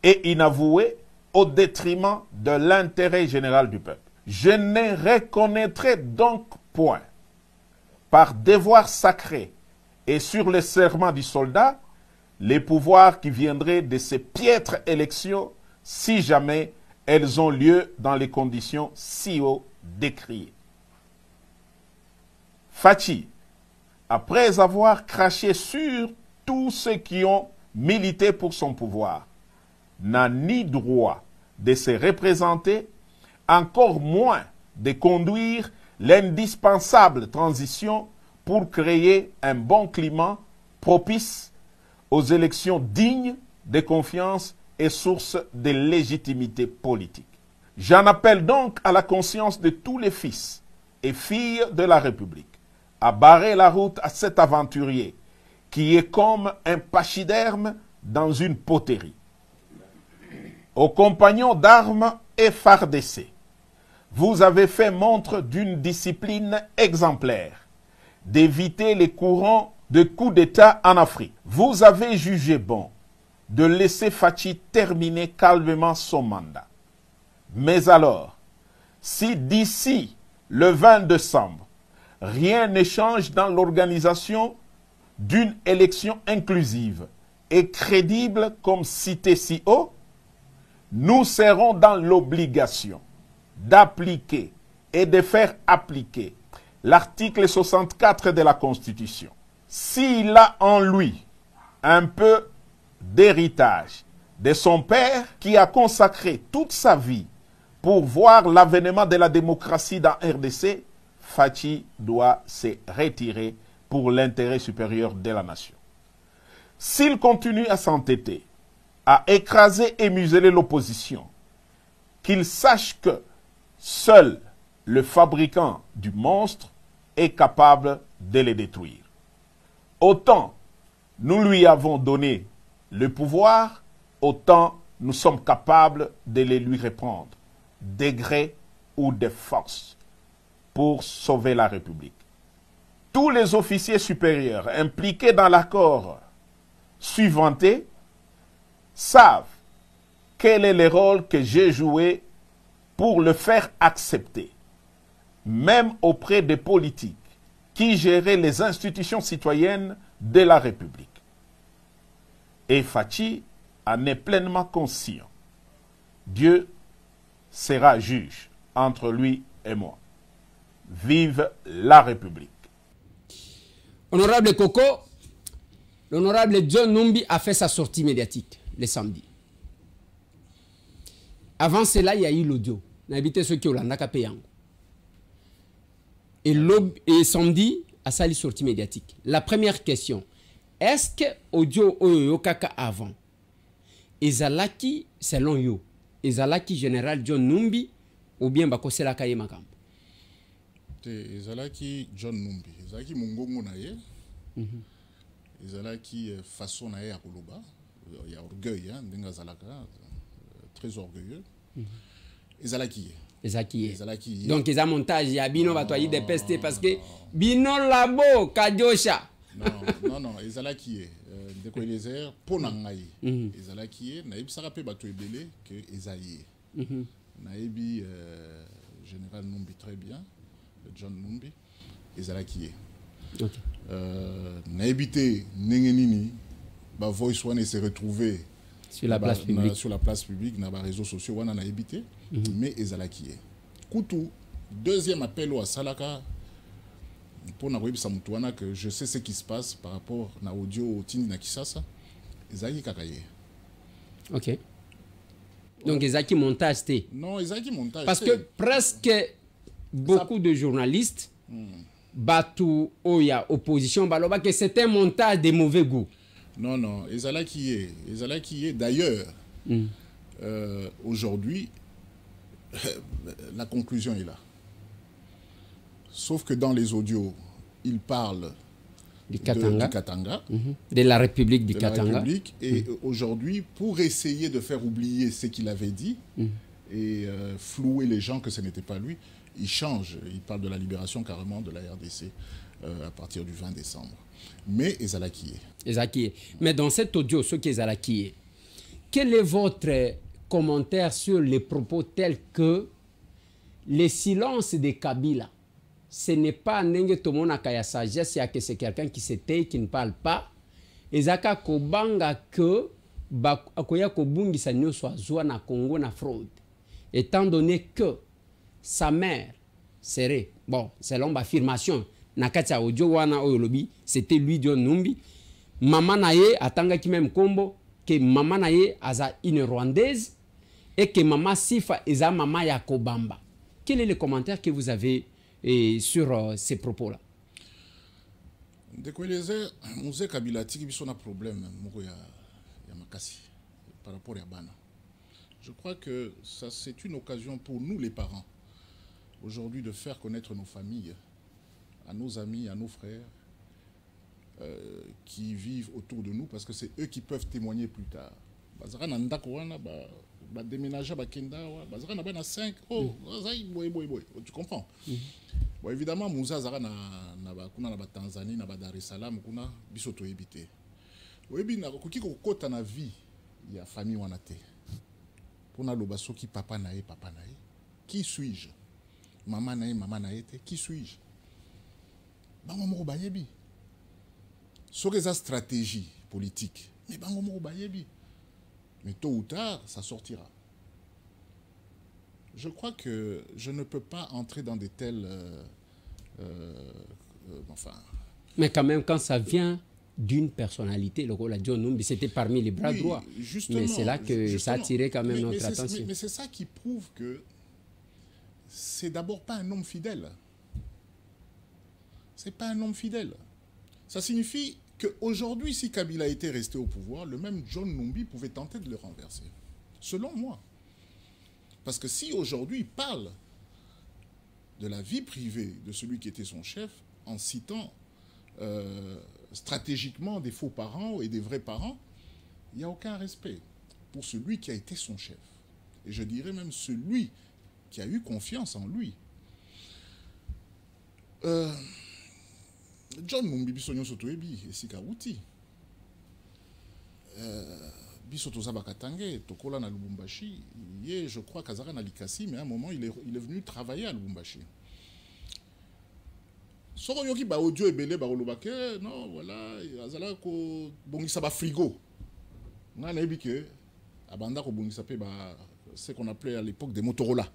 et inavoués au détriment de l'intérêt général du peuple. Je ne reconnaîtrai donc point, par devoir sacré et sur le serment du soldat, les pouvoirs qui viendraient de ces piètres élections si jamais elles ont lieu dans les conditions si haut décriées. Fachi après avoir craché sur tous ceux qui ont milité pour son pouvoir, n'a ni droit de se représenter, encore moins de conduire l'indispensable transition pour créer un bon climat propice aux élections dignes de confiance et source de légitimité politique. J'en appelle donc à la conscience de tous les fils et filles de la République à barrer la route à cet aventurier qui est comme un pachyderme dans une poterie. Aux compagnons d'armes FARDC, vous avez fait montre d'une discipline exemplaire, d'éviter les courants de coups d'État en Afrique. Vous avez jugé bon de laisser Fachi terminer calmement son mandat. Mais alors, si d'ici le 20 décembre, rien ne change dans l'organisation d'une élection inclusive et crédible comme cité si haut, nous serons dans l'obligation d'appliquer et de faire appliquer l'article 64 de la Constitution. S'il a en lui un peu d'héritage de son père qui a consacré toute sa vie pour voir l'avènement de la démocratie dans RDC, Fachi doit se retirer pour l'intérêt supérieur de la nation. S'il continue à s'entêter, à écraser et museler l'opposition, qu'il sache que seul le fabricant du monstre est capable de les détruire. Autant nous lui avons donné le pouvoir, autant nous sommes capables de les lui reprendre, de gré ou de force, pour sauver la République. Tous les officiers supérieurs impliqués dans l'accord suivanté savent quel est le rôle que j'ai joué pour le faire accepter, même auprès des politiques qui géraient les institutions citoyennes de la République. Et Fachi en est pleinement conscient. Dieu sera juge entre lui et moi. Vive la République. Honorable Coco, l'honorable John Numbi a fait sa sortie médiatique le samedi. Avant cela, il y a eu l'audio. N'habitez ceux qui ont l'andaka et samedi, a sa sortie médiatique. La première question, est-ce que audio oyo kaka avant ezalaki selon yo ezalaki général John Numbi ou bien bakosela kaye makambo? Ezalaki John Numbi, ezalaki mongongo na ye. Ezalaki façon na ye ya koloba, il y a orgueil hein, ndenga zalaka, très orgueilleux. Ezalaki ye. Donc ils ont montage ya bino batoyi de peste parce que bino labo kajosha. Non, ezalaki ye. Ndeko Eliezer pona ngai. Ezalaki ye, na yebisaka pe bato ebele que ezaye. Na yebi général Numbi très bien, John Numbi, ezalaki ye. OK. Na yebité ndenge nini ba voice one s'est retrouvé sur la place publique, sur la place publique, na ba réseaux sociaux wana na yebité, mais ezalaki ye. Kutu deuxième appel au Salaka pour na web samutwana que je sais ce qui se passe par rapport na audio tindi na Kisasa, ezalaki kakaye. OK. Donc ezalaki montage té. Non, ezalaki montage. Parce que presque beaucoup de journalistes Batou Oya opposition baloba que c'était un montage de mauvais goût. Non, ezalaki ye. D'ailleurs, aujourd'hui, la conclusion est là. Sauf que dans les audios, il parle du Katanga, de la République du Katanga. Et aujourd'hui, pour essayer de faire oublier ce qu'il avait dit et flouer les gens que ce n'était pas lui, il change. Il parle de la libération carrément de la RDC à partir du 20 décembre. Mais ezalaki ye. Mais dans cet audio, ce qui est ezalaki, quel est votre commentaire sur les propos tels que le silence de Kabila? Ce n'est pas nenge tomona kaya sagesse ya que c'est quelqu'un qui se tait, qui ne parle pas. Ezaka kobanga que akoya kobungisa nyonso azwa na Congo na fraude. Étant donné que sa mère serait, bon, selon l'affirmation, na kati ya audio wana oyo lobi c'était lui John Numbi. Maman na ye atangaki même kombo que maman na ye aza une rwandaise et que maman Sifa eza maman ya Kobamba. Quel est le commentaire que vous avez sur ces propos-là? Ndekweleze Mzee Kabila tiki biso na problème moko ya makasi par rapport à bana. Je crois que ça c'est une occasion pour nous les parents aujourd'hui de faire connaître nos familles à nos amis, à nos frères qui vivent autour de nous parce que c'est eux qui peuvent témoigner plus tard. Bazara na ndako wana ba déménager ba kenda wa bazara na bana 5 boy tu comprends. Bon évidemment Moussa zara na kuna na ba Tanzanie na ba Dar es Salaam kuna biso to ebité. Oyebi na koki ko kota na vie ya famille wana te. Pona loba soki papa na ye qui suis-je? Maman na ye te qui suis-je? Bango moko bayebi. Sur sa stratégie politique, mais bango moko bayebi. Mais tôt ou tard, ça sortira. Je crois que je ne peux pas entrer dans de tels... enfin... Mais quand même, quand ça vient d'une personnalité, le rôle à John Numbi, c'était parmi les bras droits. Mais c'est là que ça a attiré quand même notre attention. Mais c'est ça qui prouve que c'est d'abord pas un homme fidèle. C'est pas un homme fidèle. Ça signifie qu'aujourd'hui, si Kabila était resté au pouvoir, le même John Numbi pouvait tenter de le renverser. Selon moi. Parce que si aujourd'hui il parle de la vie privée de celui qui était son chef, en citant stratégiquement des faux parents et des vrais parents, il n'y a aucun respect pour celui qui a été son chef. Et je dirais même celui qui a eu confiance en lui. John Numbi biso nyonso toyebi esika uti biso toza bakatange tokola na Lubumbashi ye je crois kazaka na Likasi mais à un moment il est venu travailler à Lubumbashi. Soko yoki ba audio ebele ba kolobake non voilà azala ko bongisa ba frigo nga na yebi ke abanda ko bongisa pe ba ce qu'on appelait à l'époque des Motorola.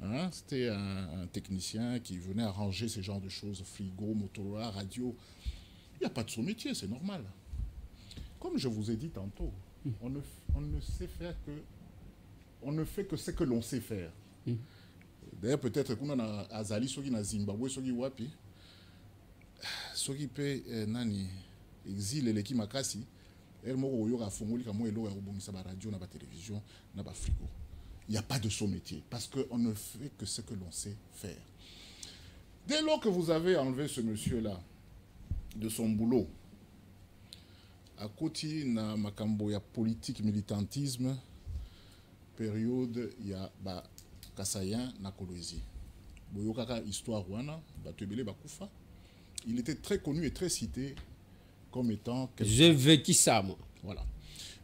Hein, c'était un technicien qui venait arranger ce genre de choses, frigo, Motorola, radio. Il n'y a pas de sous-métier, c'est normal. Comme je vous ai dit tantôt, on ne sait faire que... On ne fait que ce que l'on sait faire. D'ailleurs, peut-être qu'on a Azali, ceux qui na Zimbabwe, ceux qui wapi, ceux qui paient nani exil et l'équipe makasi, elle m'a dit que Fongoli kamo elo ya ubongisa ba radio na ba télévision na ba frigo. Il n'y a pas de sous-métier, parce qu'on ne fait que ce que l'on sait faire. Dès lors que vous avez enlevé ce monsieur-là de son boulot, à côté na makambo ya politique militantisme, période il y a ba Kasayan na Kolwezi. Boyokaka histoire wana, batebele bakufa. Il était très connu et très cité comme étant... J'ai vécu ça, moi. Voilà.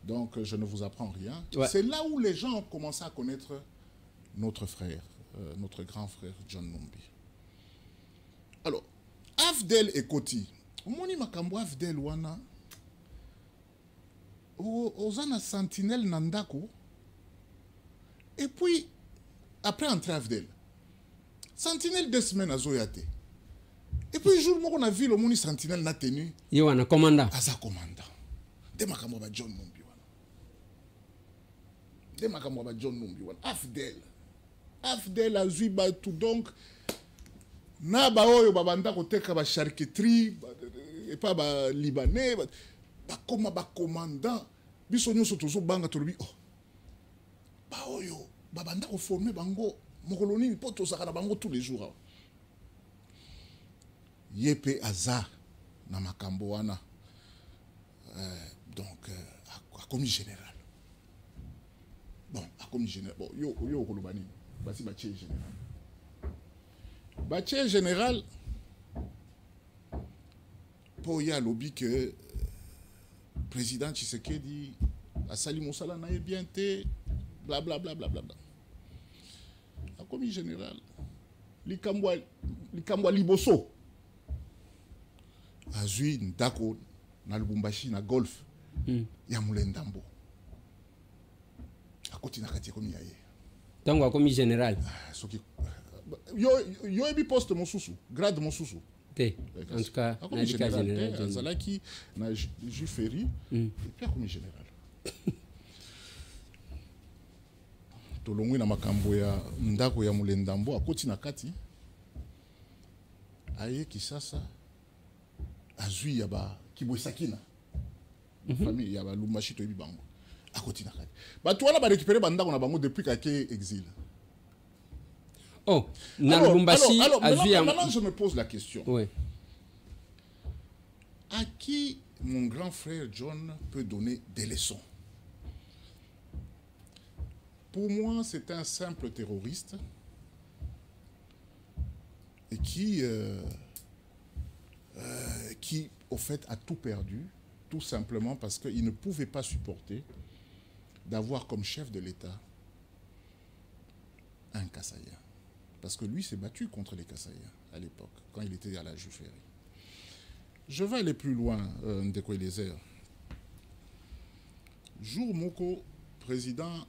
Donc, je ne vous apprends rien. Ouais. C'est là où les gens ont commencé à connaître notre frère, notre grand frère John Numbi. Alors, Afdel et Koti. Omoni makambo Afdel wana. Ozana sentinelle nandako. Et puis, après entrer Afdel. Sentinelle 2 semaines à Zoyate. Et puis, jour où on a vu le moni sentinelle n'a tenu. Yowana, commandant. Aza commandant. De makambo ba John Numbi. De makambo ba John Numbi wana Afdel azui ba tout donc na ba oyo babanda koteka ba charcuterie et pas ba libanais ba koma ba commandant biso nyonso tozo banga tolobi oh ba oyo babanda ko former bango mokoloni poto sakana bango tous les jours yepe aza na makambo wana donc a commis général. Bon, comme général, bon, yo kolobani, basi bachie général. Bachie général, pour y a lobby que président Tshisekedi a sali Moussala n'a bien été, bla bla bla bla bla bla. A commis général, likambwa liboso, azui ndako na Lubumbashi na golf, ya Mulendambo. Tango comme général. Yo ebi poste mosusu, grade mosusu. En tout cas, comme général, Azalaki, na Juferi, et puis comme général. Tolongwe na makambo ya ndako ya Mulendambo akoti na kati. Aye Kisasa azui ya ba Kibwesakina. Famille ya ba Lumbashi to Bibango. Akoti na kati. Ba tuana ba récupérer bandako na bango depuis kake exil. Oh, alors, maintenant, je me pose la question. Oui. À qui mon grand frère John peut donner des leçons? Pour moi, c'est un simple terroriste et qui, au fait, a tout perdu, tout simplement parce qu'il ne pouvait pas supporter d'avoir comme chef de l'État un Kassaïen. Parce que lui s'est battu contre les Kassaïens à l'époque, quand il était à la Juferi. Je vais aller plus loin, Ndeko Eliezer. Jour Moko, président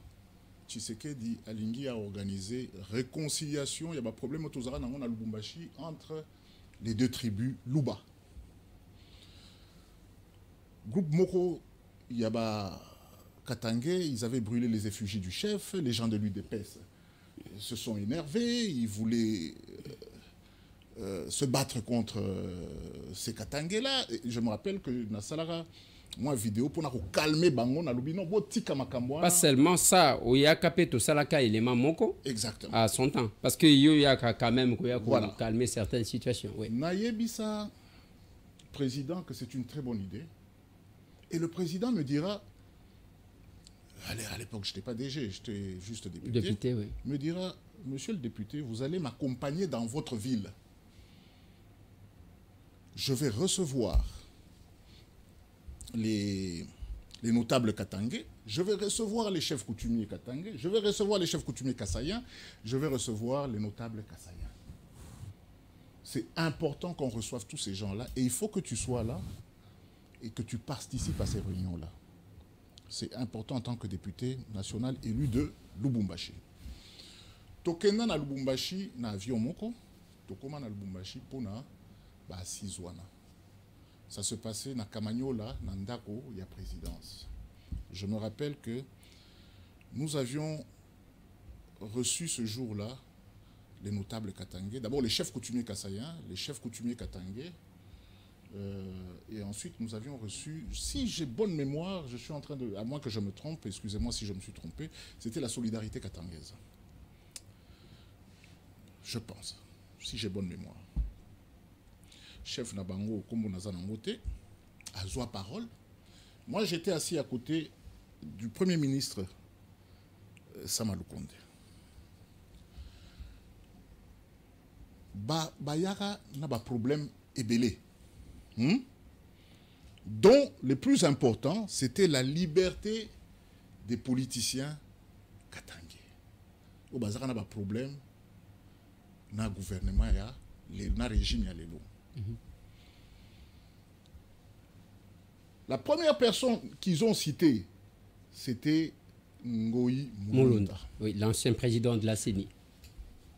Tshisekedi Alingi a organisé réconciliation, il y a un problème autour à Lubumbashi entre les deux tribus Luba. Groupe Moko, il y a Katangé, ils avaient brûlé les effigies du chef, les gens de l'UDPS se sont énervés, ils voulaient se battre contre ces Katangé-là. Je me rappelle que Nassalara, moi, vidéo, pour calmer Bango, pas seulement ça, il y a Kapeto Salaka élément Moko. Exactement. À son temps. Parce qu'il y a quand même voilà. Calmer certaines situations. Oui. Nayebisa, président, que c'est une très bonne idée. Et le président me dira, allez, à l'époque, je n'étais pas DG, j'étais juste député. Oui. Me dira, monsieur le député, vous allez m'accompagner dans votre ville. Je vais recevoir les notables katangais, je vais recevoir les chefs coutumiers katangais, je vais recevoir les chefs coutumiers kassaïens, je vais recevoir les notables kassaïens. C'est important qu'on reçoive tous ces gens-là et il faut que tu sois là et que tu participes à ces réunions-là. C'est important en tant que député national élu de Lubumbashi. Tokenda na Lubumbashi na avion moko, tokoma na Lubumbashi pona ba Sizwana. Ça se passait na Kamanyola, na Ndako, il y a présidence. Je me rappelle que nous avions reçu ce jour-là les notables katangais. D'abord les chefs coutumiers kassaïens, les chefs coutumiers katangais. Et ensuite, nous avions reçu, si j'ai bonne mémoire, je suis en train de, à moins que je me trompe, excusez-moi si je me suis trompé, c'était la solidarité katangaise. Je pense, si j'ai bonne mémoire. Chef Nabango, Kombo Nazanangote, a joué parole. Moi, j'étais assis à côté du Premier ministre Sama Lukonde. Bayara n'a pas de problème ébélé. Dont le plus important, c'était la liberté des politiciens katangais. Au bazar, n'a pas de problème. N'a gouvernement, n'a régime, ya l'élo. La première personne qu'ils ont citée, c'était Ngoï Mulunda. Oui, l'ancien président de la CENI.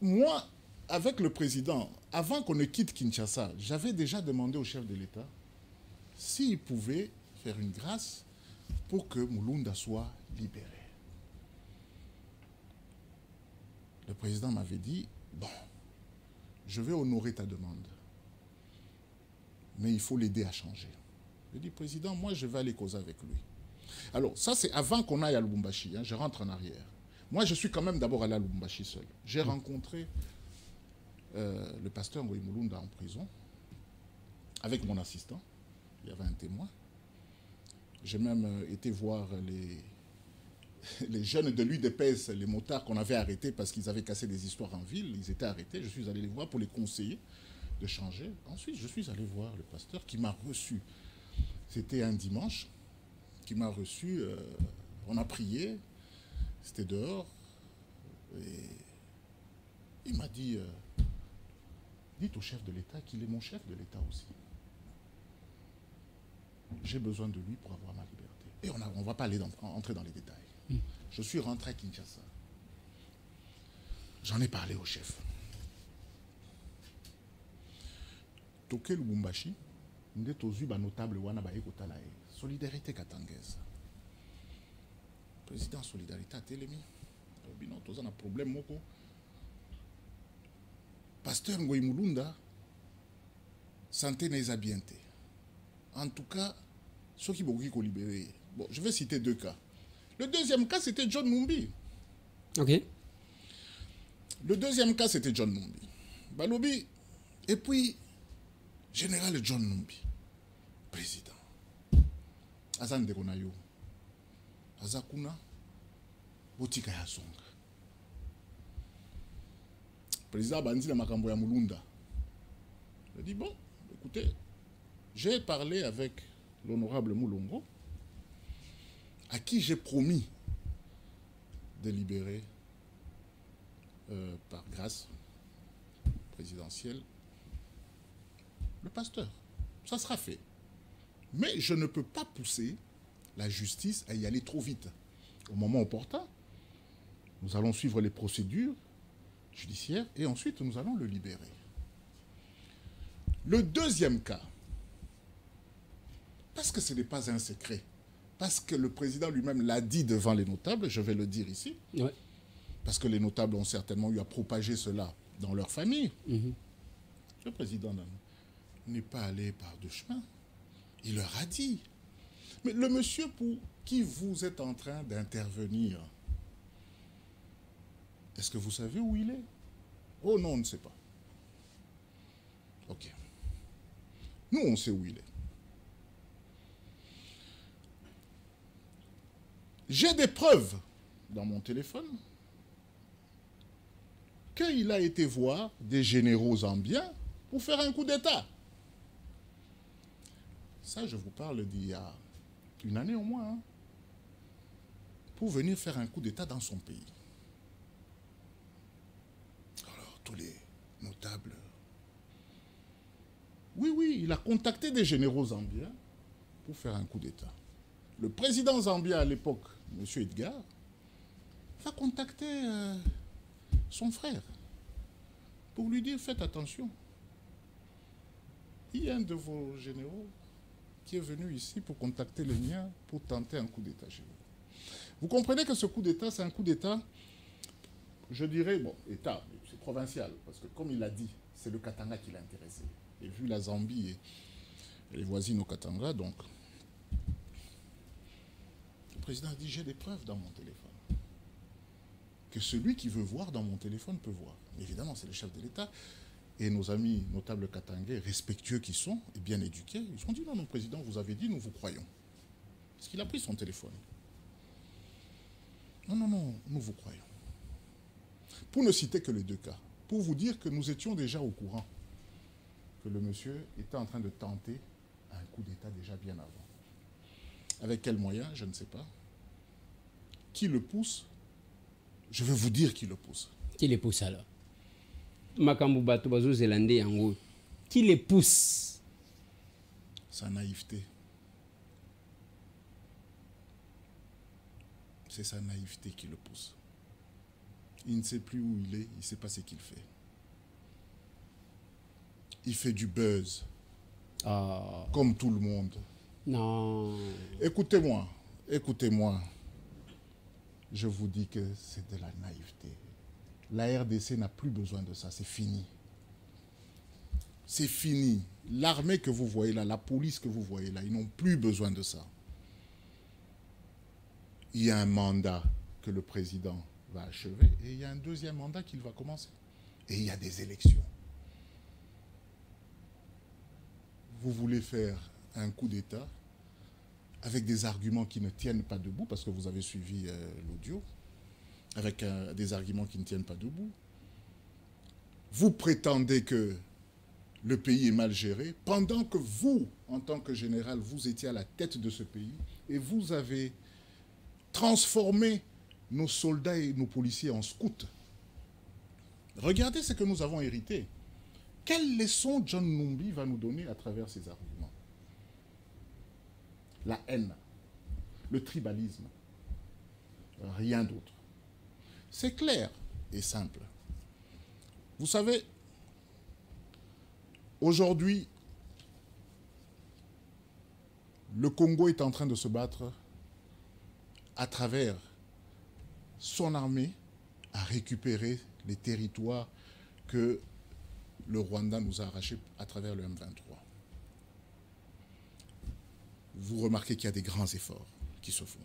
Moi, avec le président, avant qu'on ne quitte Kinshasa, j'avais déjà demandé au chef de l'État s'il pouvait faire une grâce pour que Mulunda soit libéré. Le président m'avait dit, bon, je vais honorer ta demande, mais il faut l'aider à changer. Je dis, président, moi je vais aller causer avec lui. Alors, ça c'est avant qu'on aille à Lubumbashi, hein, je rentre en arrière. Moi je suis quand même d'abord allé à Lubumbashi seul. J'ai rencontré le pasteur Ngoï Mulunda en prison, avec mon assistant, il y avait un témoin. J'ai même été voir les jeunes de l'UDPS, les motards qu'on avait arrêtés parce qu'ils avaient cassé des histoires en ville, ils étaient arrêtés, je suis allé les voir pour les conseiller de changer. Ensuite, je suis allé voir le pasteur qui m'a reçu. C'était un dimanche, qui m'a reçu, on a prié, c'était dehors, et il m'a dit, dites au chef de l'État qu'il est mon chef de l'État aussi. J'ai besoin de lui pour avoir ma liberté. Et on ne va pas aller entrer dans les détails. Je suis rentré à Kinshasa. J'en ai parlé au chef. Toke Lubumbashi, nous sommes notable wana ba ekotala solidarité katangaise. Président solidarité Telemi. Bino toza na problème moko. Pasteur Ngoyi Mulunda santé n'est bien. En tout cas, ceux qui vont libérer. Bon, je vais citer 2 cas. Le deuxième cas, c'était John Numbi. Ok. Le deuxième cas, c'était John Numbi. Balobi, et puis, général John Numbi, président. Azan de Konayo. Azakuna, Botika Yasonga. Président Bandi la Makambo ya Mulunda. Il a dit, bon, écoutez, j'ai parlé avec l'honorable Moulongo, à qui j'ai promis de libérer par grâce présidentielle le pasteur. Ça sera fait. Mais je ne peux pas pousser la justice à y aller trop vite. Au moment opportun, nous allons suivre les procédures judiciaires et ensuite nous allons le libérer. Le deuxième cas, parce que ce n'est pas un secret, parce que le président lui-même l'a dit devant les notables, je vais le dire ici, Ouais. parce que les notables ont certainement eu à propager cela dans leur famille. Le président n'est pas allé par 2 chemins. Il leur a dit. Mais le monsieur pour qui vous êtes en train d'intervenir, est-ce que vous savez où il est? Oh non, on ne sait pas. Ok. Nous, on sait où il est. J'ai des preuves dans mon téléphone qu'il a été voir des généraux zambiens pour faire un coup d'État. Ça, je vous parle d'il y a 1 année au moins, hein, pour venir faire un coup d'État dans son pays. Alors, tous les notables... Oui, il a contacté des généraux zambiens pour faire un coup d'État. Le président zambien à l'époque, M. Edgar, va contacter son frère pour lui dire faites attention. Il y a un de vos généraux qui est venu ici pour contacter le mien pour tenter un coup d'État chez vous. Vous comprenez que ce coup d'État, c'est un coup d'État, je dirais, bon, État, c'est provincial, parce que comme il l'a dit, c'est le Katanga qui l'a intéressé. Et vu la Zambie et les voisines au Katanga, donc... Le président a dit, j'ai des preuves dans mon téléphone. Que celui qui veut voir dans mon téléphone peut voir. Mais évidemment, c'est le chef de l'État. Et nos amis notables katangais, respectueux qui sont, et bien éduqués, ils se sont dit, non, non, président, vous avez dit, nous vous croyons. Parce qu'il a pris son téléphone. Non, non, non, nous vous croyons. Pour ne citer que les 2 cas, pour vous dire que nous étions déjà au courant que le monsieur était en train de tenter un coup d'État déjà bien avant. Avec quels moyens, je ne sais pas. Qui le pousse? Je vais vous dire qui le pousse. Qui les pousse alors? Makambu bato bazo zélandais yango. Qui les pousse? Sa naïveté. C'est sa naïveté qui le pousse. Il ne sait plus où il est, il ne sait pas ce qu'il fait. Il fait du buzz. Ah. Comme tout le monde. Non. Écoutez-moi, écoutez-moi. Je vous dis que c'est de la naïveté. La RDC n'a plus besoin de ça, c'est fini. C'est fini. L'armée que vous voyez là, la police que vous voyez là, ils n'ont plus besoin de ça. Il y a un mandat que le président va achever et il y a un deuxième mandat qu'il va commencer. Et il y a des élections. Vous voulez faire un coup d'État avec des arguments qui ne tiennent pas debout, parce que vous avez suivi l'audio, avec des arguments qui ne tiennent pas debout. Vous prétendez que le pays est mal géré, pendant que vous, en tant que général, vous étiez à la tête de ce pays, et vous avez transformé nos soldats et nos policiers en scouts. Regardez ce que nous avons hérité. Quelle leçon John Numbi va nous donner à travers ces arguments? La haine, le tribalisme, rien d'autre. C'est clair et simple. Vous savez, aujourd'hui, Le Congo est en train de se battre à travers son armée à récupérer les territoires que le Rwanda nous a arrachés à travers le M23. Vous remarquez qu'il y a des grands efforts qui se font.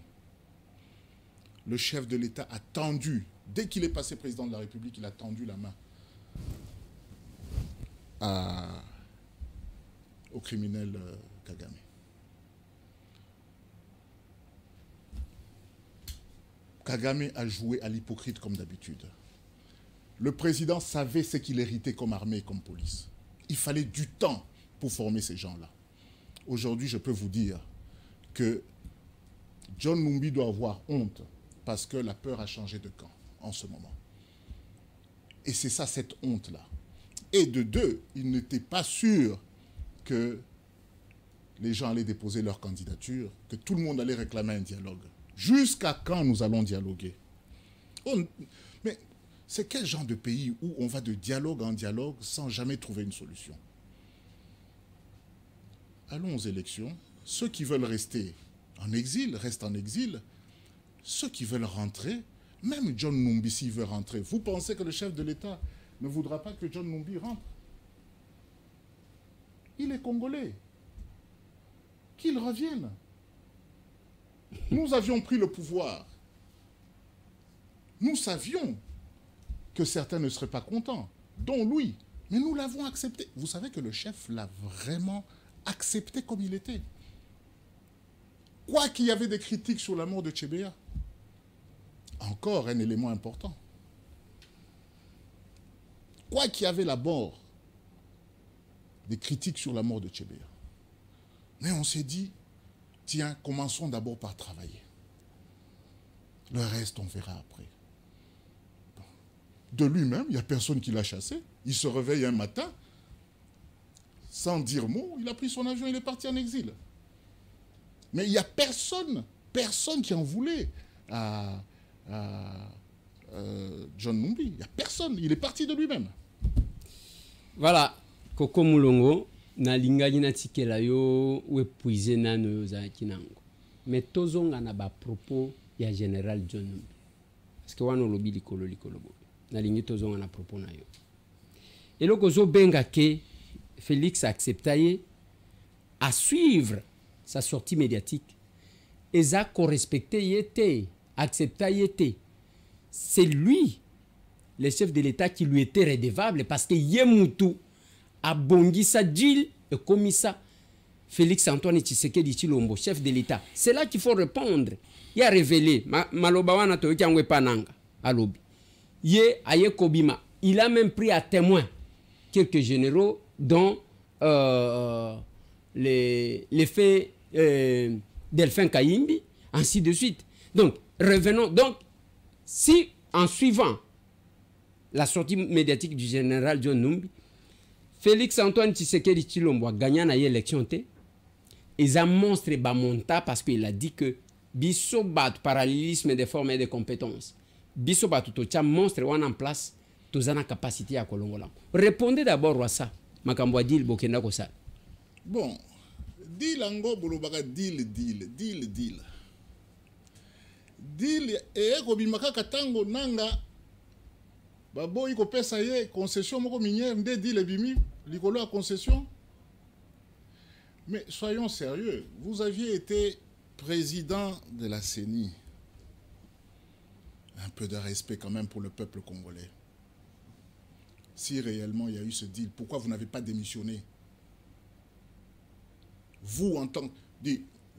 Le chef de l'État a tendu, dès qu'il est passé président de la République, il a tendu la main au criminel Kagame. Kagame a joué à l'hypocrite comme d'habitude. Le président savait ce qu'il héritait comme armée et comme police. Il fallait du temps pour former ces gens-là. Aujourd'hui, je peux vous dire que John Numbi doit avoir honte parce que la peur a changé de camp en ce moment. Et c'est ça, cette honte-là. Et de deux, il n'était pas sûr que les gens allaient déposer leur candidature, que tout le monde allait réclamer un dialogue. Jusqu'à quand nous allons dialoguer? Mais c'est quel genre de pays où on va de dialogue en dialogue sans jamais trouver une solution? Allons aux élections. Ceux qui veulent rester en exil restent en exil. Ceux qui veulent rentrer, même John Numbi s'il veut rentrer, vous pensez que le chef de l'État ne voudra pas que John Numbi rentre? Il est congolais. Qu'il revienne. Nous avions pris le pouvoir. Nous savions que certains ne seraient pas contents, dont lui. Mais nous l'avons accepté. Vous savez que le chef l'a vraiment accepté comme il était. Quoi qu'il y avait des critiques sur la mort de Tchébéa, encore un élément important. Quoi qu'il y avait la mort, des critiques sur la mort de Tchébéa. Mais on s'est dit, tiens, commençons d'abord par travailler. Le reste, on verra après. De lui-même, il n'y a personne qui l'a chassé. Il se réveille un matin, sans dire mot, il a pris son avion, il est parti en exil. Mais il n'y a personne qui en voulait à John Numbi. Il n'y a personne, il est parti de lui-même. Voilà, Koko Mulongo, na lingagi na tikela yo ou épuisé nano za kinango. Mais tozonga na ba propos ya général John Numbi. Parce que wana lobi likolo bo. Na lingi tozonga na propos na yo. Et loko zo benga ke Félix a accepté à suivre sa sortie médiatique. Et ça correspecté yete, accepté yete. C'est lui, le chef de l'État, qui lui était redevable parce que Yemutu a bongi sa deal et commis ça. Félix Antoine Tshisekedi Tshilombo, chef de l'État. C'est là qu'il faut répondre. Il a révélé, Malobawana Toyokiangwe Pananga, Alobi. Ye Aye Kobima. Il a même pris à témoin quelques généraux dont les faits Delphin Kayimbi, ainsi de suite. Donc, revenons. Donc, si en suivant la sortie médiatique du général John Numbi, Félix Antoine Tshisekedi Tshilombo a gagné l'élection, ils ont montré Bamonta parce qu'il a dit que biso bat parallélisme des formes et des compétences. Biso bat tout a monstre en place, tous en capacité à Kolongola. Répondez d'abord à ça. Makambo Dil Bokenda Kosa. Bon, deal ango bolobaka deal. Deal et kobimaka katango nanga baboyi ko pesa ye concession moko minière nde deal bimi likolo à concession. Mais soyons sérieux, vous aviez été président de la CENI. Un peu de respect quand même pour le peuple congolais. Si réellement il y a eu ce deal, pourquoi vous n'avez pas démissionné? Vous, en tant que...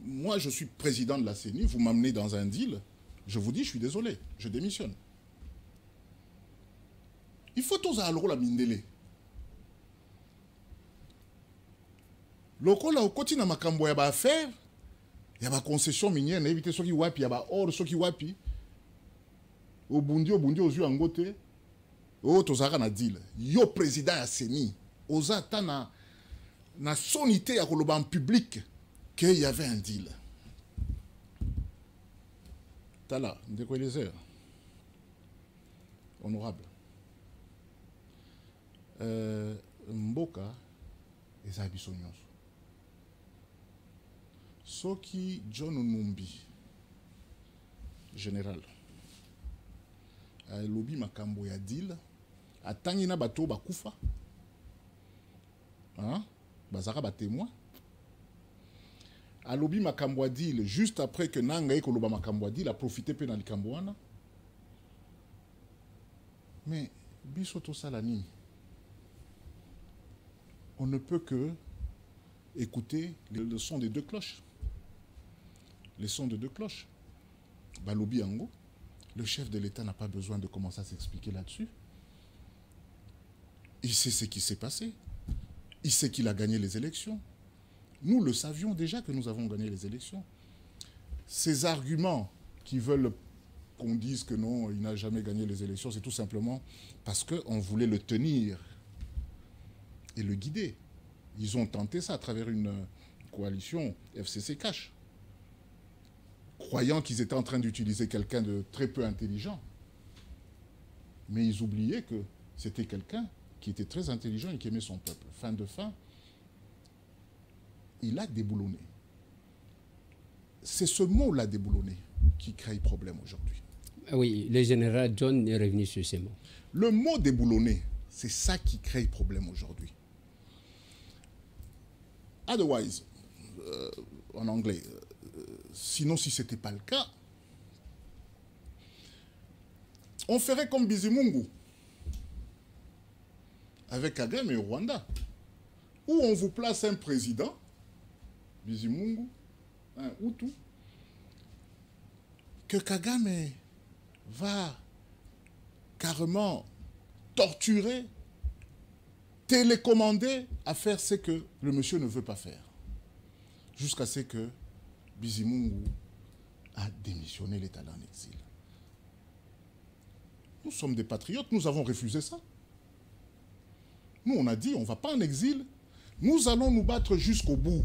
Moi, je suis président de la CENI, vous m'amenez dans un deal, je vous dis, je suis désolé, je démissionne. Il faut tous aller la mindele. Loko la okoti na makambo ya ba affaire, ya ba concession minière na éviter ceux qui wapi, ya ba or ceux qui wapi. Obundi ozu angote. Oh, tozaka na deal. Yo président ya CENI, oza ta na sonité à koloba en public qu'il y avait un deal. Tala, ndeko Eliezer, honorable. Mboka eza biso nyonso. Soki John Numbi, général, a lobby makambo ya deal, a tangina bato bakufa, hein, bazara ba témoin. A lobby makambo deal juste après que Nanga eko loba makambo deal a profité pe na likambo wana. Mais bisoto salani, on ne peut que écouter le son des deux cloches. Les sons de deux cloches. Balobi Ango, le chef de l'État n'a pas besoin de commencer à s'expliquer là-dessus. Il sait ce qui s'est passé. Il sait qu'il a gagné les élections. Nous le savions déjà que nous avons gagné les élections. Ces arguments qui veulent qu'on dise que non, il n'a jamais gagné les élections, c'est tout simplement parce qu'on voulait le tenir et le guider. Ils ont tenté ça à travers une coalition FCC Cash, croyant qu'ils étaient en train d'utiliser quelqu'un de très peu intelligent. Mais ils oubliaient que c'était quelqu'un qui était très intelligent et qui aimait son peuple. Fin de fin, il a déboulonné. C'est ce mot-là, déboulonné, qui crée problème aujourd'hui. Oui, le général John est revenu sur ces mots. Le mot déboulonné, c'est ça qui crée problème aujourd'hui. Otherwise, en anglais, sinon si ce n'était pas le cas, on ferait comme Bizimungu avec Kagame et au Rwanda, où on vous place un président, Bizimungu, un Hutu, que Kagame va carrément torturer, télécommander à faire ce que le monsieur ne veut pas faire. Jusqu'à ce que Bizimungu a démissionné, l'État en exil. Nous sommes des patriotes, nous avons refusé ça. Nous, on a dit, on ne va pas en exil, nous allons nous battre jusqu'au bout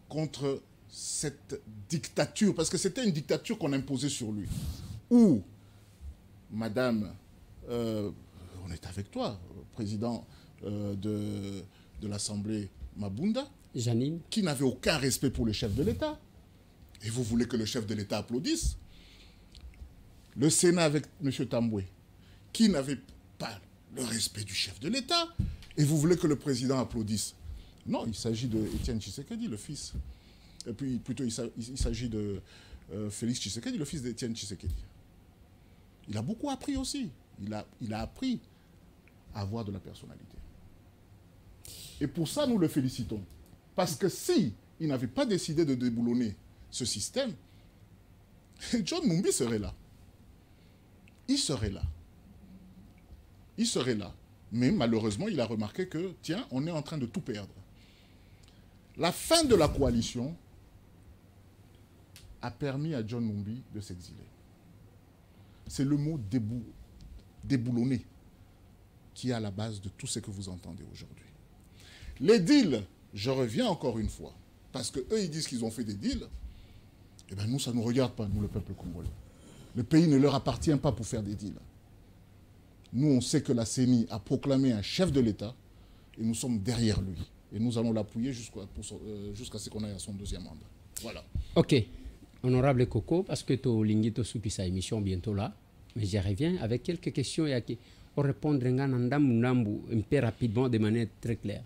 contre cette dictature, parce que c'était une dictature qu'on imposait sur lui. Où, madame, on est avec toi, président de l'Assemblée Mabunda, Janine, qui n'avait aucun respect pour le chef de l'État. Et vous voulez que le chef de l'État applaudisse? Le Sénat avec M. Tamboué, qui n'avait pas le respect du chef de l'État, et vous voulez que le président applaudisse? Non, il s'agit de Étienne Tshisekedi, le fils. Et puis, plutôt, il s'agit de Félix Tshisekedi, le fils d'Étienne Tshisekedi. Il a beaucoup appris aussi. Il a appris à avoir de la personnalité. Et pour ça, nous le félicitons. Parce que si il n'avait pas décidé de déboulonner ce système, John Numbi serait là. Il serait là. Il serait là. Mais malheureusement, il a remarqué que, tiens, on est en train de tout perdre. La fin de la coalition a permis à John Numbi de s'exiler. C'est le mot déboulonner qui est à la base de tout ce que vous entendez aujourd'hui. Les deals, je reviens encore une fois, parce qu'eux, ils disent qu'ils ont fait des deals. Eh bien, nous, ça ne nous regarde pas, nous, le peuple congolais. Le pays ne leur appartient pas pour faire des deals. Nous, on sait que la CENI a proclamé un chef de l'État et nous sommes derrière lui. Et nous allons l'appuyer jusqu'à ce qu'on aille à son deuxième mandat. Voilà. Ok. Honorable Coco, parce que tu as soupi sa émission bientôt là, mais j'y reviens avec quelques questions et pour répondre un peu rapidement de manière très claire.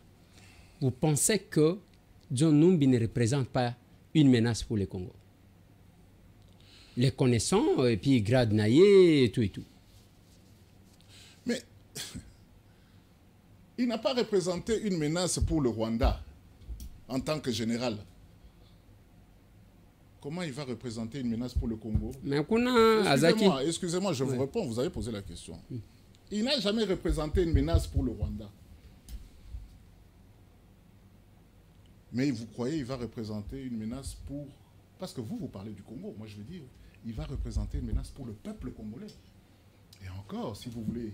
Vous pensez que John Numbi ne représente pas une menace pour le Congo? Les connaissants, et puis Grade Naye, et tout et tout. Mais il n'a pas représenté une menace pour le Rwanda en tant que général. Comment il va représenter une menace pour le Congo? Excusez-moi, je vous réponds, vous avez posé la question. Il n'a jamais représenté une menace pour le Rwanda. Mais vous croyez qu'il va représenter une menace pour... Parce que vous parlez du Congo, moi je veux dire, il va représenter une menace pour le peuple congolais. Et encore, si vous voulez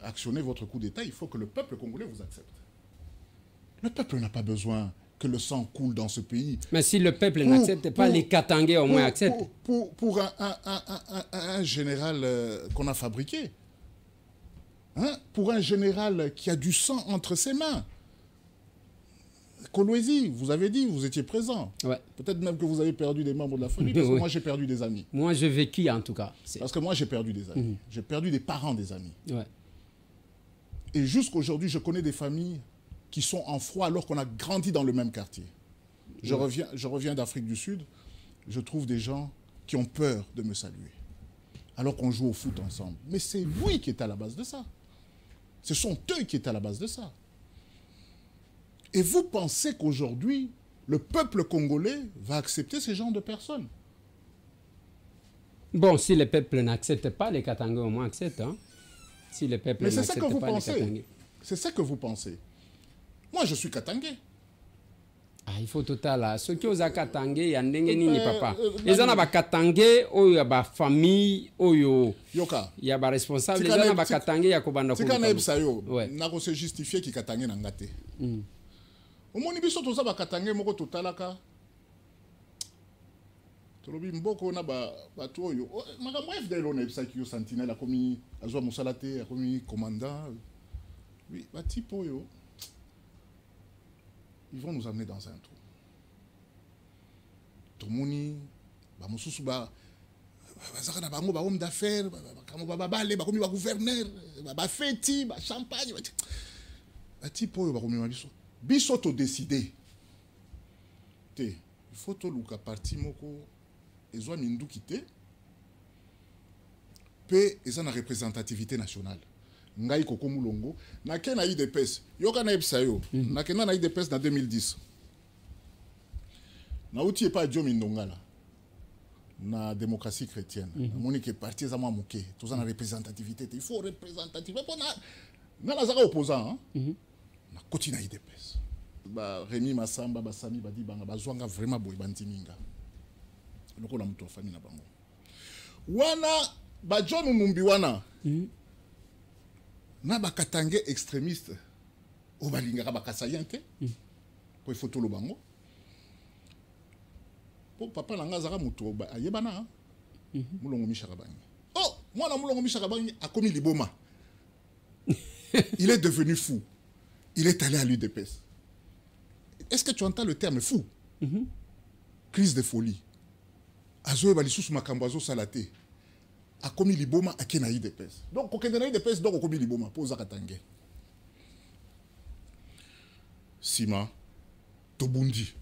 actionner votre coup d'État, il faut que le peuple congolais vous accepte. Le peuple n'a pas besoin que le sang coule dans ce pays. Mais si le peuple n'accepte pas, les Katangais au moins acceptent. Pour un général qu'on a fabriqué. Hein? Pour un général qui a du sang entre ses mains. Kolwezi, vous avez dit, vous étiez présent. Ouais. Peut-être même que vous avez perdu des membres de la famille, parce que moi j'ai perdu des amis. Moi, j'ai vécu en tout cas. Parce que moi j'ai perdu des amis. J'ai perdu des parents des amis. Ouais. Et jusqu'aujourd'hui, je connais des familles qui sont en froid alors qu'on a grandi dans le même quartier. Je reviens d'Afrique du Sud, je trouve des gens qui ont peur de me saluer, alors qu'on joue au foot ensemble. Mais c'est lui qui est à la base de ça. Ce sont eux qui est à la base de ça. Et vous pensez qu'aujourd'hui, le peuple congolais va accepter ce genre de personnes? Bon, si le peuple n'accepte pas, les Katangais au moins acceptent. Hein? Si le peuple Mais c'est ça que n'accepte vous pas, les pensez. Katangais. C'est ça que vous pensez. Moi, je suis Katangais. Ah, il faut tout à l'heure. Ceux qui ont Katangais, il y a nini papa. Les gens ont Katangais, il y a famille, Yoka. il y a responsable. Les gens ont Katangais, il y a Kobanda. C'est quand même ça, yo. N'a pas se justifier qui Katangais n'a gâté. Au moins, il y a tout ça, Katangais, moko totalaka. Tolobi mboko na ba toyo. Makambo FDL on a ça qui yo sentinelle a commis azwa musalate a commis commandant. Oui, ba tipo yo. Ils vont nous amener dans un trou. Tomoni ba mususu ba bazaka na bango ba homme d'affaires, ba balé ba commis ba gouverneur, ba feti, ba champagne. Ba tipo yo ba commis biso. Biso to décider. Te, il faut to luka parti moko ezwa mindu kité. Pe eza na représentativité nationale. Ngai Koko Mulongo na ke na IDPS yoka na epsa yo na ke na IDPS na 2010 na uti pas Dio Mindongala na démocratie chrétienne monique parti za moi moké tous en représentativité il faut représentativité pour na zaka opposant na koti na IDPS ba Rémi Massamba ba Sami ba di banga bazwanga vraiment boy bantiminga loko la muto famille na bango wana ba John Numbi wana na ba Katangais extrémiste o balingaka ba kasayante ko photo lo bango po papa nanga zaka muto ba ayebana mulongo mishaka bangi oh mwana mulongo mishaka bangi a commis liboma il est devenu fou il est allé à l'UDPS. Est-ce que tu entends le terme fou? Crise de folie. Azoe balisusu makambo azo salate a commis liboma a kena IDPS. Donc ko kena IDPS donc commis liboma pour za Katangais. Sima tobundi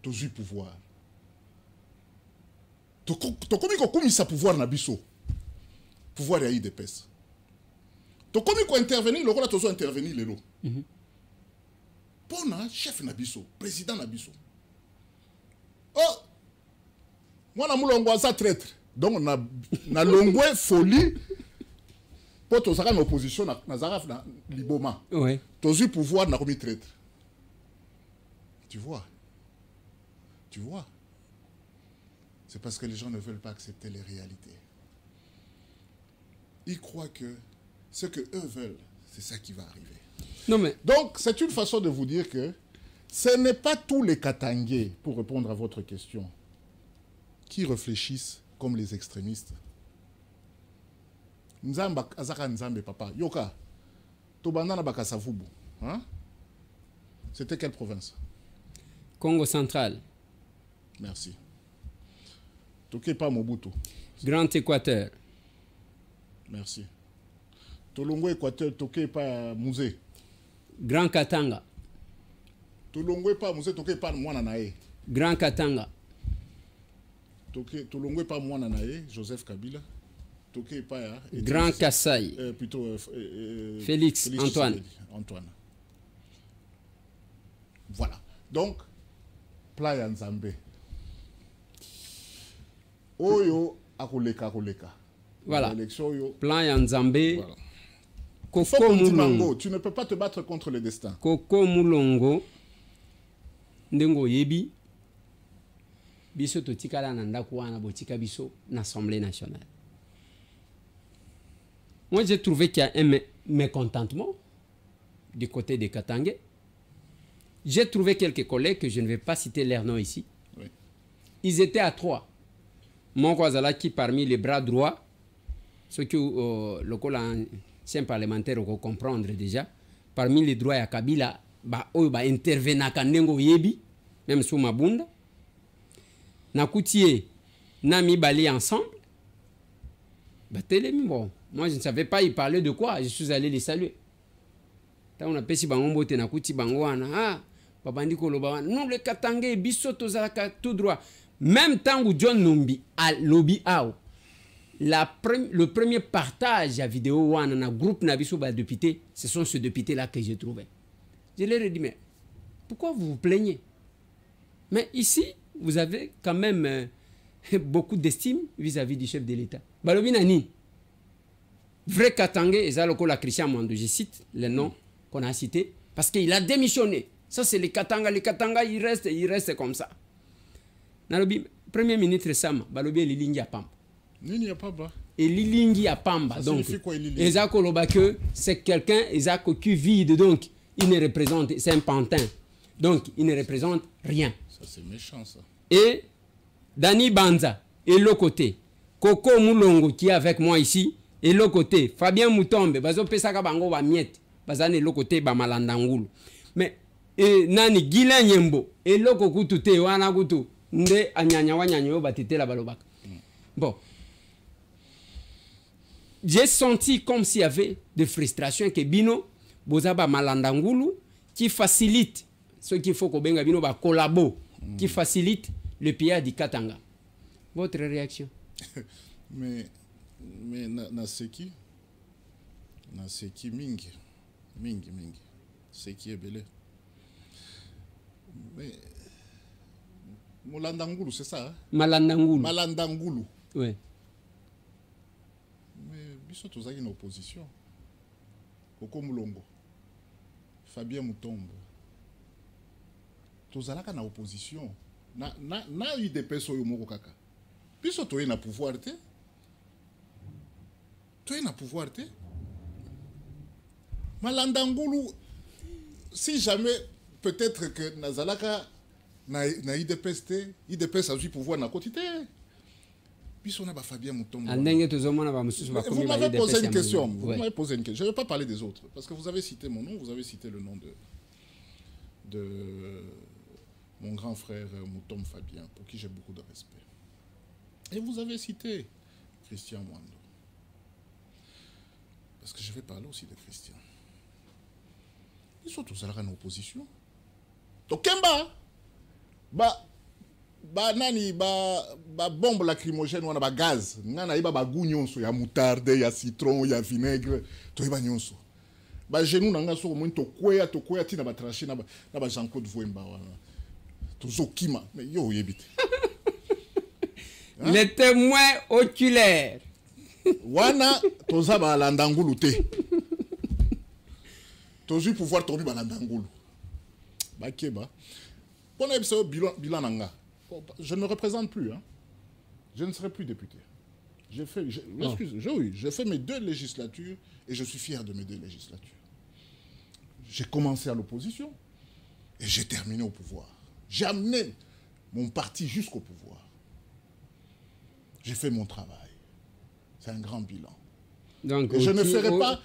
tozu pouvoir. To commis ko komisa pouvoir na biso. Pouvoir ya IDPS. To commis ko intervenir le rôle tozo intervenir lelo. Pona chef na biso, président na biso. Oh, moi na mulongo aza traître. Donc na longwe folie. Pour to saka na opposition na zaraf na liboma. Oui. Tozu pouvoir na commis traître. Tu vois. C'est parce que les gens ne veulent pas accepter les réalités. Ils croient que ce que eux veulent, c'est ça qui va arriver. Non mais donc, c'est une façon de vous dire que ce n'est pas tous les Katangais, pour répondre à votre question, qui réfléchissent comme les extrémistes. Nzamba azaka nzambe papa. Yoka. Tobanda na bakasavubu. Hein? C'était quelle province? Congo central. Merci. Toké pas Mobutu. Grand Équateur. Merci. Tolongo Équateur, toké pas Musée. Grand Katanga. Tolongo pas Musée, toké pas Mwana Nae. Grand Katanga. Tolongo pas Mwana Nae, Joseph Kabila. Toké pas Grand Kassai. Plutôt Félix Antoine. Antoine. Voilà. Donc, Playa Nzambe. Oyo akoleka. Voilà. Yo. Playa Nzambe. Voilà. Koko Mulongo. Tu ne peux pas te battre contre le destin. Koko Mulongo. Ndengo yebi. Biso totikala na ndako wana botika biso na Assemblée nationale. Moi j'ai trouvé qu'il y a un mécontentement du côté des Katangais. J'ai trouvé quelques collègues que je ne vais pas citer leur nom ici. Oui. Ils étaient à 3. Mon Kwazala qui parmi les bras droits, ce que le ancien parlementaire peut comprendre déjà, parmi les droits ya Kabila ba oyo ba intervenaka ndengo yebi même sous Mabunda nakutie na mibali ensemble ba telemi bon moi je ne savais pas il parlait de quoi je suis allé les saluer tant on a pesi bango mbote nakuti bango wana ah babandi koloba wana non le Katanga biso tozalaka tout droit même temps où John Numbi a lobby ao le premier partage à vidéo wana na groupe na biso ba député ce sont ces députés là que j'ai trouvé. Je leur ai dit mais pourquoi vous vous plaignez? Mais ici vous avez quand même beaucoup d'estime vis-à-vis du chef de l'État. Balobi nani vrai Katanga ezaloko la Christian Mwando, je cite les noms qu'on a cités parce qu'il a démissionné. Ça c'est les Katanga il reste comme ça. Nalobi premier ministre Sama balobi lilingi ya pamba. Nini ya pamba. Et lilingi ya pamba donc. Ezako loba que c'est quelqu'un ezako qui vide donc il ne représente c'est un pantin. Donc il ne représente rien. Ça c'est méchant ça. Et Dani Banza et l'autre côté Koko Moulongo qui est avec moi ici et l'autre côté Fabien Moutombe bazo pesaka bango ba miette bazane l'autre côté ba malandangulu. Mais et nani Gila Nyembo et l'autre kutu te wana kutu nde anyanya wanyanyo batete la balobaka. Bon. J'ai senti comme s'il y avait de frustration que Bino Bozaba Malandangulu qui facilite ce qu'il faut que Benga Bino ba collabo qui facilite le pillage du Katanga. Votre réaction? mais na seki mingi seki est belé. Mais Molandangulu c'est ça hein? Malandangulu. Oui. Mais biso tozaki na opposition. Koko Mulongo. Fabien Moutombe. Tozalaka na opposition. Na UDPS oyo moko kaka. Biso toye na pouvoir te. Malandangulu, si jamais peut-être que nazalaka na UDPS te, UDPS a eu pouvoir na côté te. Biso na ba Fabien Moutombe. Vous m'avez posé une question. Je ne vais pas parler des autres parce que vous avez cité mon nom, vous avez cité le nom de mon grand frère Moutombe Fabien, pour qui j'ai beaucoup de respect. Et vous avez cité Christian Mwando. Parce que je vais parler aussi de Christian. Ils sont tous en opposition. Donc, Kemba, nani, bombe lacrymogène, on a gaz. Nana, ba gounyonso, ya moutarde, ya citron, ya vinaigre, to iba nyonso. Genou nanga so moins to kwea ti na ba tranché na ba Jean-Claude Vouemba wana. To zokima, mais yo yebite. Les témoins oculaires. Wana toza ba landangulu te. Tozu pouvoir tomber ba landangulu. Ba keba. Bon ebiso bilan nanga. Je ne me représente plus hein. Je ne serai plus député. J'ai fait mes 2 législatures et je suis fier de mes 2 législatures. J'ai commencé à l'opposition et j'ai terminé au pouvoir. J'ai amené mon parti jusqu'au pouvoir. J'ai fait mon travail. C'est un grand bilan. Donc, et je ne ferai pas.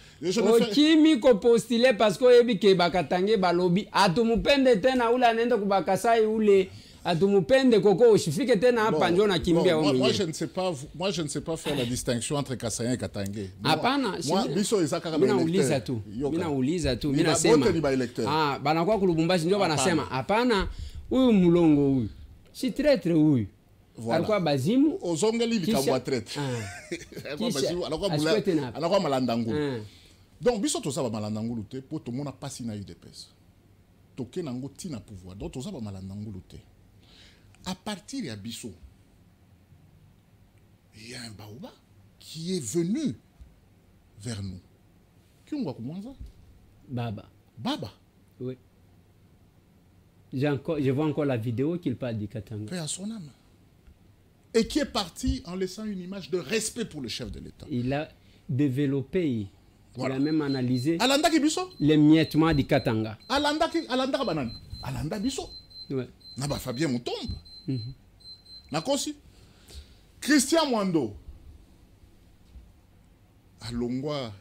Kimi ko postulé parce que ebi ke bakatange balobi atumupende tena ule anenda kubakasai ule atumupende koko ushifike tena hapa njoo na kimbia wewe. Moi je ne sais pas faire la distinction entre Kasaye et Katange. Hapana, moi biso ezaka kama unauliza tu. Mimi nasema banakuwa kulubumbashi ndio banasema hapana huyu mlongo huyu. Si traître huyu. Voilà. Alikuwa bazimu ozongeli likamwa traite. Alikuwa bazimu alikuwa malandangulu. Donc biso to saba malandangulu te po to mona pasi na UDPS. Toke nango tina pouvoir. Donc to saba malandangulu te. À partir ya biso il y a un baoba qui est venu vers nous. Qui on va commencer? Baba. Oui. Je vois encore la vidéo qu'il parle du Katanga. Paix à son âme. Et qui est parti en laissant une image de respect pour le chef de l'État. Il a développé, voilà. Il a même analysé les miettements du Katanga. Alanda biso. Ouais. Naba Fabien Moutombe. Nakosi. Christian Mwando. Alongwa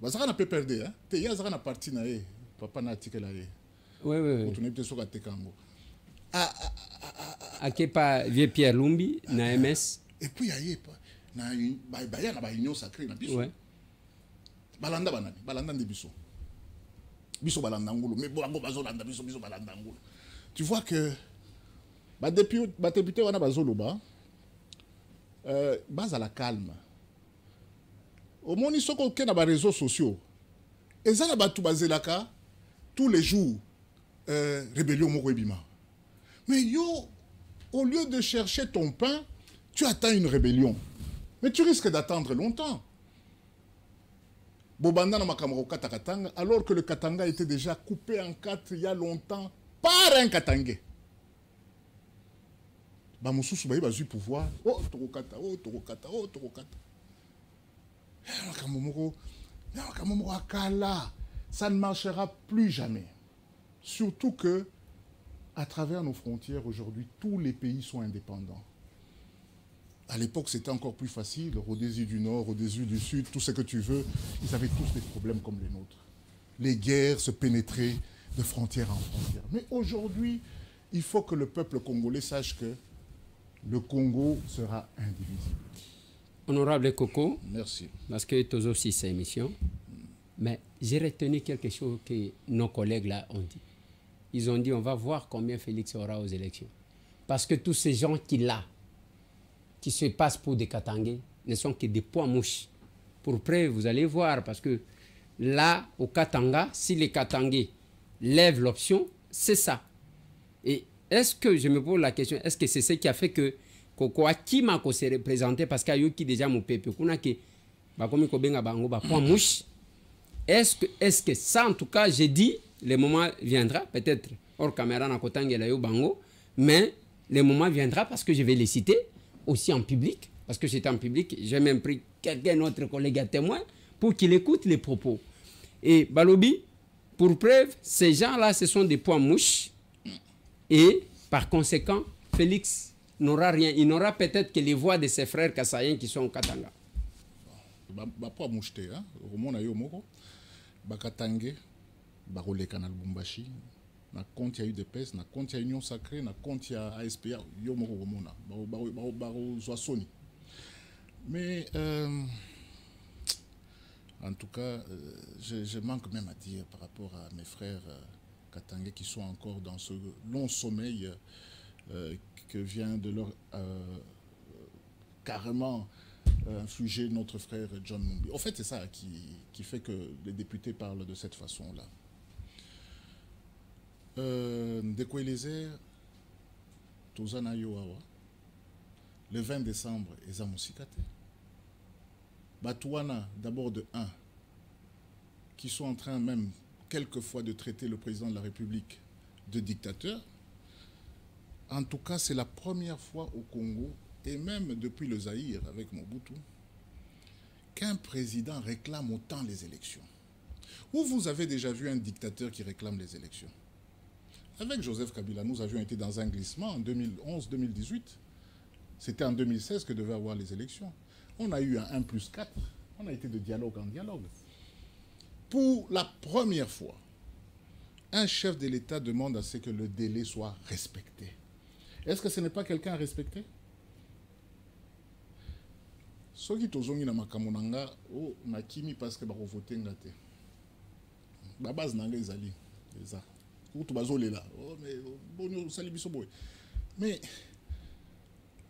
bazaka na pe perdre hein te ya zaka na parti na ye papa na article là oui oui on est sur ka tekango Akepa vieux Pierre Lumbi na MS et puis aye pa na ba ya na ba union sacrée na biso ouais balanda banani balanda ndi biso biso balanda ngulu mais bon bazolanda biso balanda ngulu tu vois que ba député wana bazoloba base à la calme au moins ils sont dans les réseaux sociaux et ça na batu bazelaka tous les jours rébellion moko ebima mais yo au lieu de chercher ton pain tu attends une rébellion mais tu risques d'attendre longtemps Bobanda na makamoko Katanga alors que le Katanga était déjà coupé en 4 il y a longtemps par un Katangais. Ba mususu ba bazui pouvoir oh tokokata makamoko akala ça ne marchera plus jamais. Surtout que à travers nos frontières aujourd'hui tous les pays sont indépendants. À l'époque, c'était encore plus facile. Rhodésie du Nord, Rhodésie du Sud, tout ce que tu veux, ils avaient tous des problèmes comme les nôtres. Les guerres se pénétraient de frontière en frontière. Mais aujourd'hui, il faut que le peuple congolais sache que le Congo sera indivisible. Honorable Coco, merci. Parce que tu as aussi ces émissions, mais j'ai retenu quelque chose que nos collègues là ont dit. Ils ont dit on va voir combien Félix aura aux élections. Parce que tous ces gens qui se passent pour des Katangais ne sont que des poids mouches. Pour près, vous allez voir, parce que là, au Katanga, si les Katangais lèvent l'option, c'est ça. Et est-ce que, je me pose la question, est-ce que c'est ce qui a fait que Koko Akima s'est représenté, parce qu'il y a qui déjà mon peuple, est-ce que ça, en tout cas, j'ai dit, le moment viendra, peut-être hors caméra, mais le moment viendra parce que je vais les citer aussi en public, parce que c'était en public, j'ai même pris quelqu'un, notre collègue à témoin, pour qu'il écoute les propos. Et Balobi, pour preuve, ces gens-là, ce sont des poids mouches, et par conséquent, Félix n'aura rien. Il n'aura peut-être que les voix de ses frères kassaïens qui sont au Katanga. Poids mouche, hein, Romona Yomoko, Bakatangé, Barole Canal Bumbashi, na compte il y a eu des pèses, na compte il y a Union Sacrée, na compte il y a ASPA, Yomoko Romona, Baro Zoasoni. Mais en tout cas, je manque même à dire par rapport à mes frères Katangais qui sont encore dans ce long sommeil que vient de leur carrément infliger notre frère John Numbi. En fait, c'est ça qui fait que les députés parlent de cette façon-là. Dekweleze Tozana Yoawa le 20 décembre Ezamusikate Batouana d'abord de 1 qui sont en train même quelquefois de traiter le président de la République de dictateur. En tout cas, c'est la première fois au Congo et même depuis le Zaïre avec Mobutu qu'un président réclame autant les élections. Où vous avez déjà vu un dictateur qui réclame les élections? Avec Joseph Kabila, nous avions été dans un glissement en 2011-2018. C'était en 2016 que devaient avoir les élections. On a eu un 1+4. On a été de dialogue en dialogue. Pour la première fois, un chef de l'État demande à ce que le délai soit respecté. Est-ce que ce n'est pas quelqu'un à respecter? Soki tozongi na makamonanga o nakimi parce que bako voter ngate. Ba base nanga ezali. Eza. Mais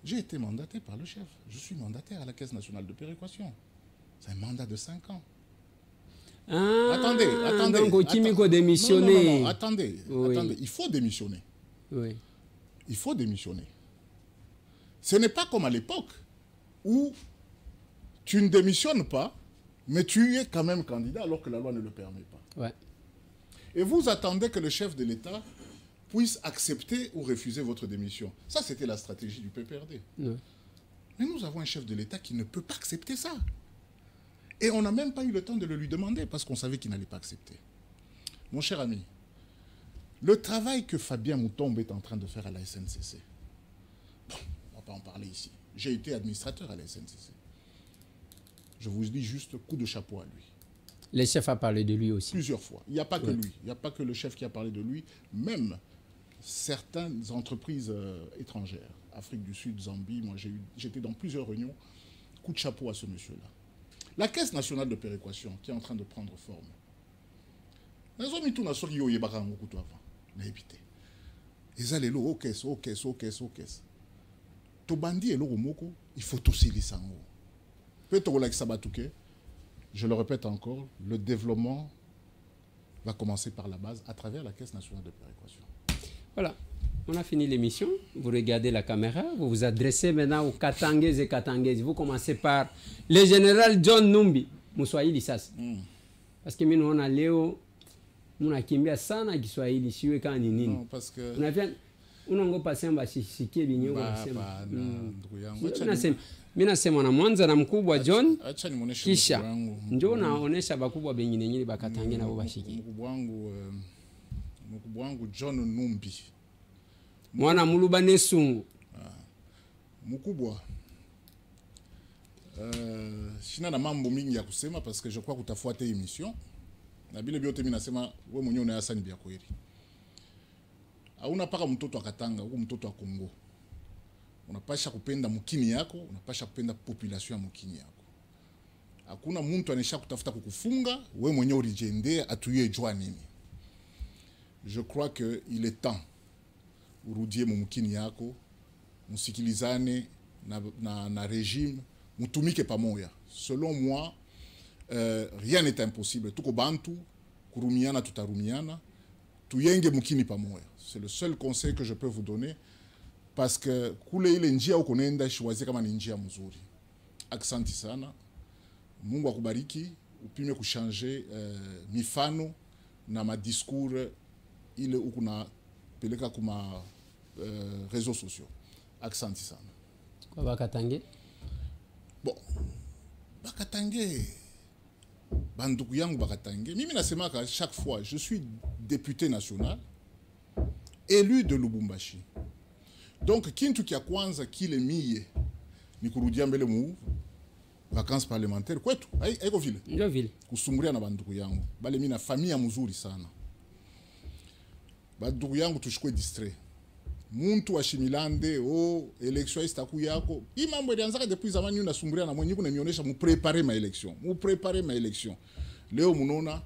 j'ai été mandaté par le chef. Je suis mandataire à la Caisse nationale de péréquation. C'est un mandat de 5 ans. Ah, attendez. Donc, démissionner. Non, attendez. Il faut démissionner. Oui. Il faut démissionner. Ce n'est pas comme à l'époque où tu ne démissionnes pas, mais tu es quand même candidat alors que la loi ne le permet pas. Ouais. Et vous attendez que le chef de l'État puisse accepter ou refuser votre démission. Ça, c'était la stratégie du PPRD. Ouais. Mais nous avons un chef de l'État qui ne peut pas accepter ça. Et on n'a même pas eu le temps de le lui demander parce qu'on savait qu'il n'allait pas accepter. Mon cher ami, le travail que Fabien Moutombe est en train de faire à la SNCC, bon, on ne va pas en parler ici. J'ai été administrateur à la SNCC. je vous dis juste coup de chapeau à lui. Le chef a parlé de lui aussi. Plusieurs fois. Il n'y a pas que lui. Il n'y a pas que le chef qui a parlé de lui. Même certaines entreprises étrangères, Afrique du Sud, Zambie, moi j'étais dans plusieurs réunions. Coup de chapeau à ce monsieur-là. La Caisse nationale de péréquation qui est en train de prendre forme. Nous avons mis tout dans ce qui est avant. N'hésitez. Ils allaient là, au caisse. Tobandi et l'oromoko, il faut aussi les sango. Peut-être que Sabatouké, je le répète encore, le développement va commencer par la base à travers la Caisse nationale de péréquation. Voilà, on a fini l'émission. Vous regardez la caméra, vous vous adressez maintenant aux Katangaises et Katangaises. Vous commencez par le général John Numbi, Mouswahili Sas. Parce que nous on a Léo, on a kimbia sana Kiswahili, siwe kama ni nini. Non, parce que unongo pasemba sisikie binyo kusema. Mimi nasema na Mwanza na mkubwa John. Acha nimuoneshe kisha njoo naonesha bakubwa bengine nyinyi bakatange nabo bashiki. Mkubwa wangu John Numbi. Mwana muluba nesungu. Mkubwa. Sina na mambo mingi ya kusema parce que je crois kutafuata émission. Na bile biote mimi nasema wewe mwenyewe unayasa ni bia kweli. Hauna paka mtoto akatanga huko mtoto wa Kongo. Unapasha kupenda mkini yako, unapasha kupenda population ya mkini yako. Hakuna mtu anesha kutafuta kukufunga, wewe mwenyewe ulijendea atuye jua nini. Je crois que il est temps urudie mkini yako, musikilizane na régime, mutumike pamoja. Selon moi, rien n'est impossible. Tuko bantu, kurumiana tutarumiana, tuyenge mkini pamoja. C'est le seul conseil que je peux vous donner. Parce que kule ile njia uko nenda shiwazi kama ni njia mzuri. Aksanti sana. Mungu akubariki, upime kuchanger mifano na ma discours ile uko na peleka kuma réseaux sociaux. Aksanti sana. Kwa Bakatange? Bon. Bakatange. Banduku yangu Bakatange. Mimi nasemaka chaque fois, je suis député national élu de Lubumbashi. Donc, kintu kia kwanza kile miye ni kurudia mbele mu vacances parlementaires kwetu. Haiko vile. Ndio vile. Kusumuria na banduku yangu. Bale mimi na familia mzuri sana. Banduku yangu tushikwe distrait. Muntu wa Shimilande election istaku yako. Hii mambo ilianzaka depuis zamani unasumuria na mwenye kuna nionyesha mu préparer ma élection. Leo munona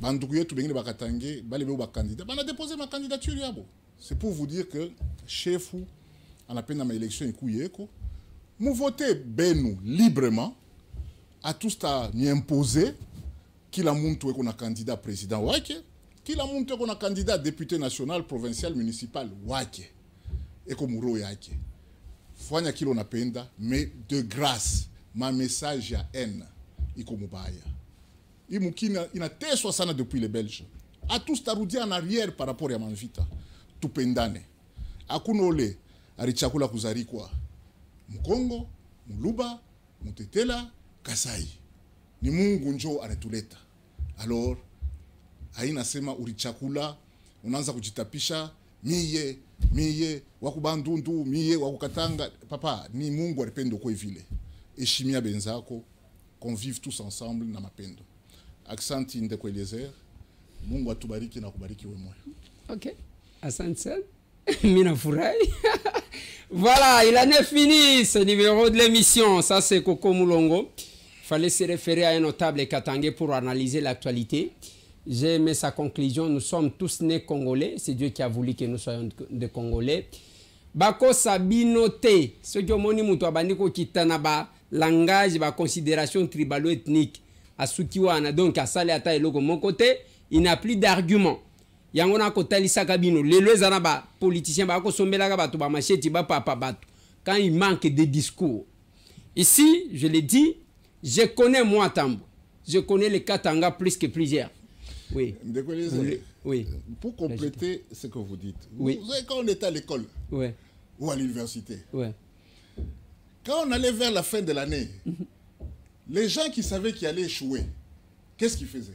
banduku yetu bengine Bakatange bale beo ba candidat. Bana déposer ma candidature yabo. C'est pour vous dire que chef en appel dans ma élection ikuyeko, nous votez benu librement à tout ça ni imposer qu'il a monté qu'on a candidat président wake, qu'il a monté qu'on a candidat député national, provincial, municipal wake et comme muro yake. Fanya kilo napenda mais de grâce ma message ya haine iko mubaya. Imukina inateswa sana depuis les Belges. À tout ça en arrière par rapport à Manvita. Tupendane. Hakuna ole alichakula kuzarikwa Mkongo, Muluba, Mutetela, Kasai. Ni Mungu njoo anatuleta. Alors haina sema ulichakula unaanza kujitapisha miye wakubandundu miye wakukatanga papa ni Mungu alipenda kwa vile. Heshimia benzako, qu'on vive tous ensemble na mapendo. Aksanti Ndeko Eliezer. Mungu atubariki na kubariki wewe moyo. OK. Asante. Mina furahi. Voilà, il en est fini ce numéro de l'émission. Ça c'est Coco Moulongo. Il fallait se référer à un notable Katangais pour analyser l'actualité. J'ai aimé sa conclusion. Nous sommes tous nés Congolais. C'est Dieu qui a voulu que nous soyons des Congolais. Bako sabinote. Ce que moni mutu abandiko kitana ba langage ba considération tribalo-ethnique. Asukiwana donc à sale ata eloko mon côté, il n'a plus d'arguments. Yangona kotalisa kabino lelo ezana ba politicien ba ko sombela ka bato ba macheti ba papa bato quand il manque de discours. Ici, je l'ai dit, je connais moi Tambo. Je connais les Katanga plus que plusieurs. Oui. Oui. Pour compléter ce que vous dites. Oui. Vous savez quand on était à l'école ou à l'université. Quand on allait vers la fin de l'année, les gens qui savaient qu'ils allaient échouer, qu'est-ce qu'ils faisaient?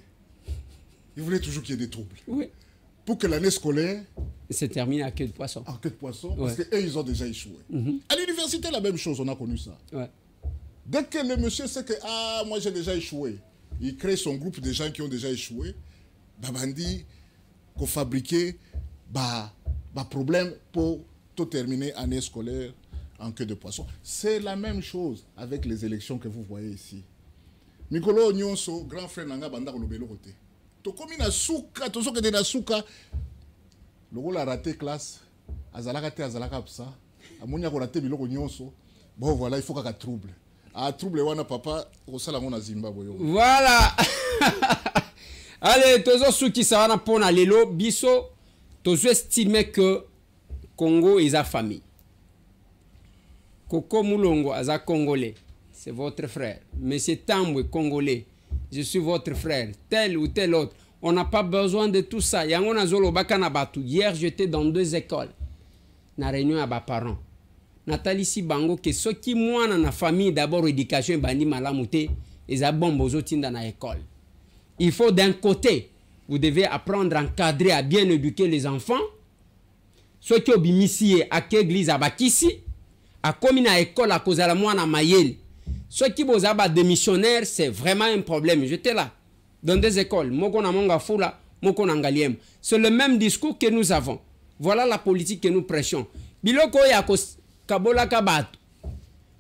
Ils voulaient toujours qu'il y ait des troubles. Pour que l'année scolaire se termine à queue de poisson. En queue de poisson, parce qu'eux, ils ont déjà échoué. À l'université, la même chose, on a connu ça. Dès que le monsieur sait que, ah, moi j'ai déjà échoué, il crée son groupe de gens qui ont déjà échoué, Bandi, qu'on fabriquait, problème pour tout terminer l'année scolaire en queue de poisson. C'est la même chose avec les élections que vous voyez ici. Mikolo Nyonso, grand frère Nanga Banda Kolobelo Rote. Tokomi na souka, tozoke de na souka. Le rôle a raté classe. Azalaka te azalaka psa. Amonia ko raté biloko nyonso. Bon voilà, il faut qu'il y ait trouble. Ah trouble wana papa au salon na Zimbabwe. Voilà. Allez, tozo souki ça wana pona lelo biso tozo estimer que Congo est sa famille. Koko Moulongo aza congolais. C'est votre frère. Monsieur Tambwe, congolais. Je suis votre frère. Tel ou tel autre. On n'a pas besoin de tout ça. Hier, j'étais dans 2 écoles. Na réunion à mes parents. Nathalie Sibango, que ceux qui moi dans la famille, d'abord éducation, bandi malamouté, ils ont bon dans la école. Il faut d'un côté, vous devez apprendre à encadrer, à bien éduquer les enfants. Ceux qui ont bimisié à l'église à Bakissi, à commune à l'école à cause de la moine à Mayel. Ceux qui vous ont des missionnaires, c'est vraiment un problème. J'étais là, dans des écoles. C'est le même discours que nous avons. Voilà la politique que nous prêchons.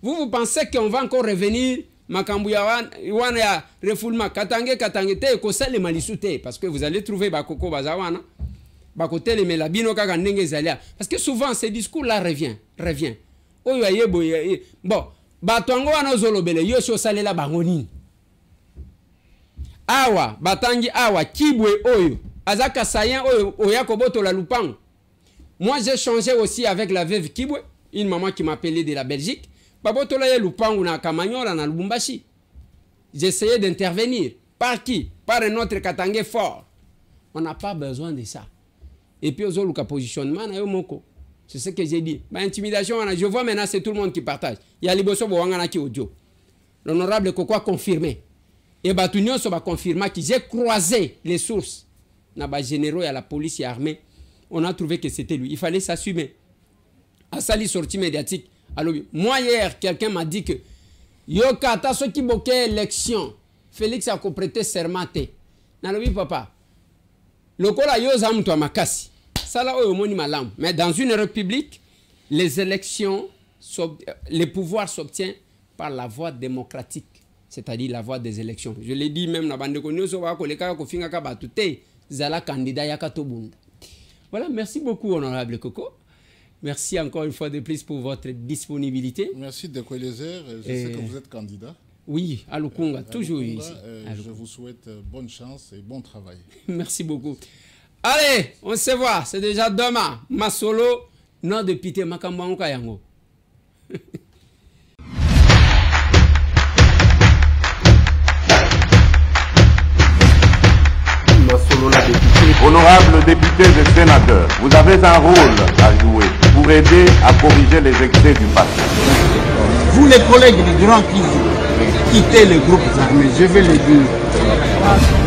Vous pensez qu'on va encore revenir parce que vous allez trouver Bakoko Bazawana. Parce que souvent, ce discours-là revient. Bon. Batongo wana zolobele yosho salela bangoni. Awa batangi awa kibwe oyo azaka sayen oyo oyako boto la lupango. Moi j'ai changé aussi avec la veuve Kibwe, une maman qui m'appelait de la Belgique. Baboto la lupango na Kamanyola na Lubumbashi. J'essayais d'intervenir. Par qui? Par un autre Katangé fort. On n'a pas besoin de ça. Et puis aux autres positionnement na yo moko. C'est ce que j'ai dit. Intimidation, je vois maintenant, c'est tout le monde qui partage. Il y a Liboso Bouangana qui audio. L'honorable Koko a confirmé. Et Batunion va confirmer que j'ai croisé les sources. Naba généraux et à la police et armée. On a trouvé que c'était lui. Il fallait s'assumer. À Sali sortie médiatique. Alors, moi hier, quelqu'un m'a dit que Yoka, t'as ceux qui boquaient élection. Félix a prêté serment. Nalobi papa. Lokola Yozam toi makasi. Mais dans une république, les élections, les pouvoirs s'obtiennent par la voie démocratique, c'est-à-dire la voie des élections. Je l'ai dit même dans la bande. Voilà, merci beaucoup, honorable Koko. Merci encore une fois de plus pour votre disponibilité. Merci de Kwelezer. Je sais que vous êtes candidat. Oui, à Lukunga, toujours ici. Je vous souhaite bonne chance et bon travail. Merci beaucoup. Allez, on se voit, c'est déjà demain. Ma solo, non de pité, ma kambango yango. Honorables députés et sénateurs, vous avez un rôle à jouer pour aider à corriger les excès du passé. Vous les collègues des grands qui quittez les groupes armés, je vais le dire.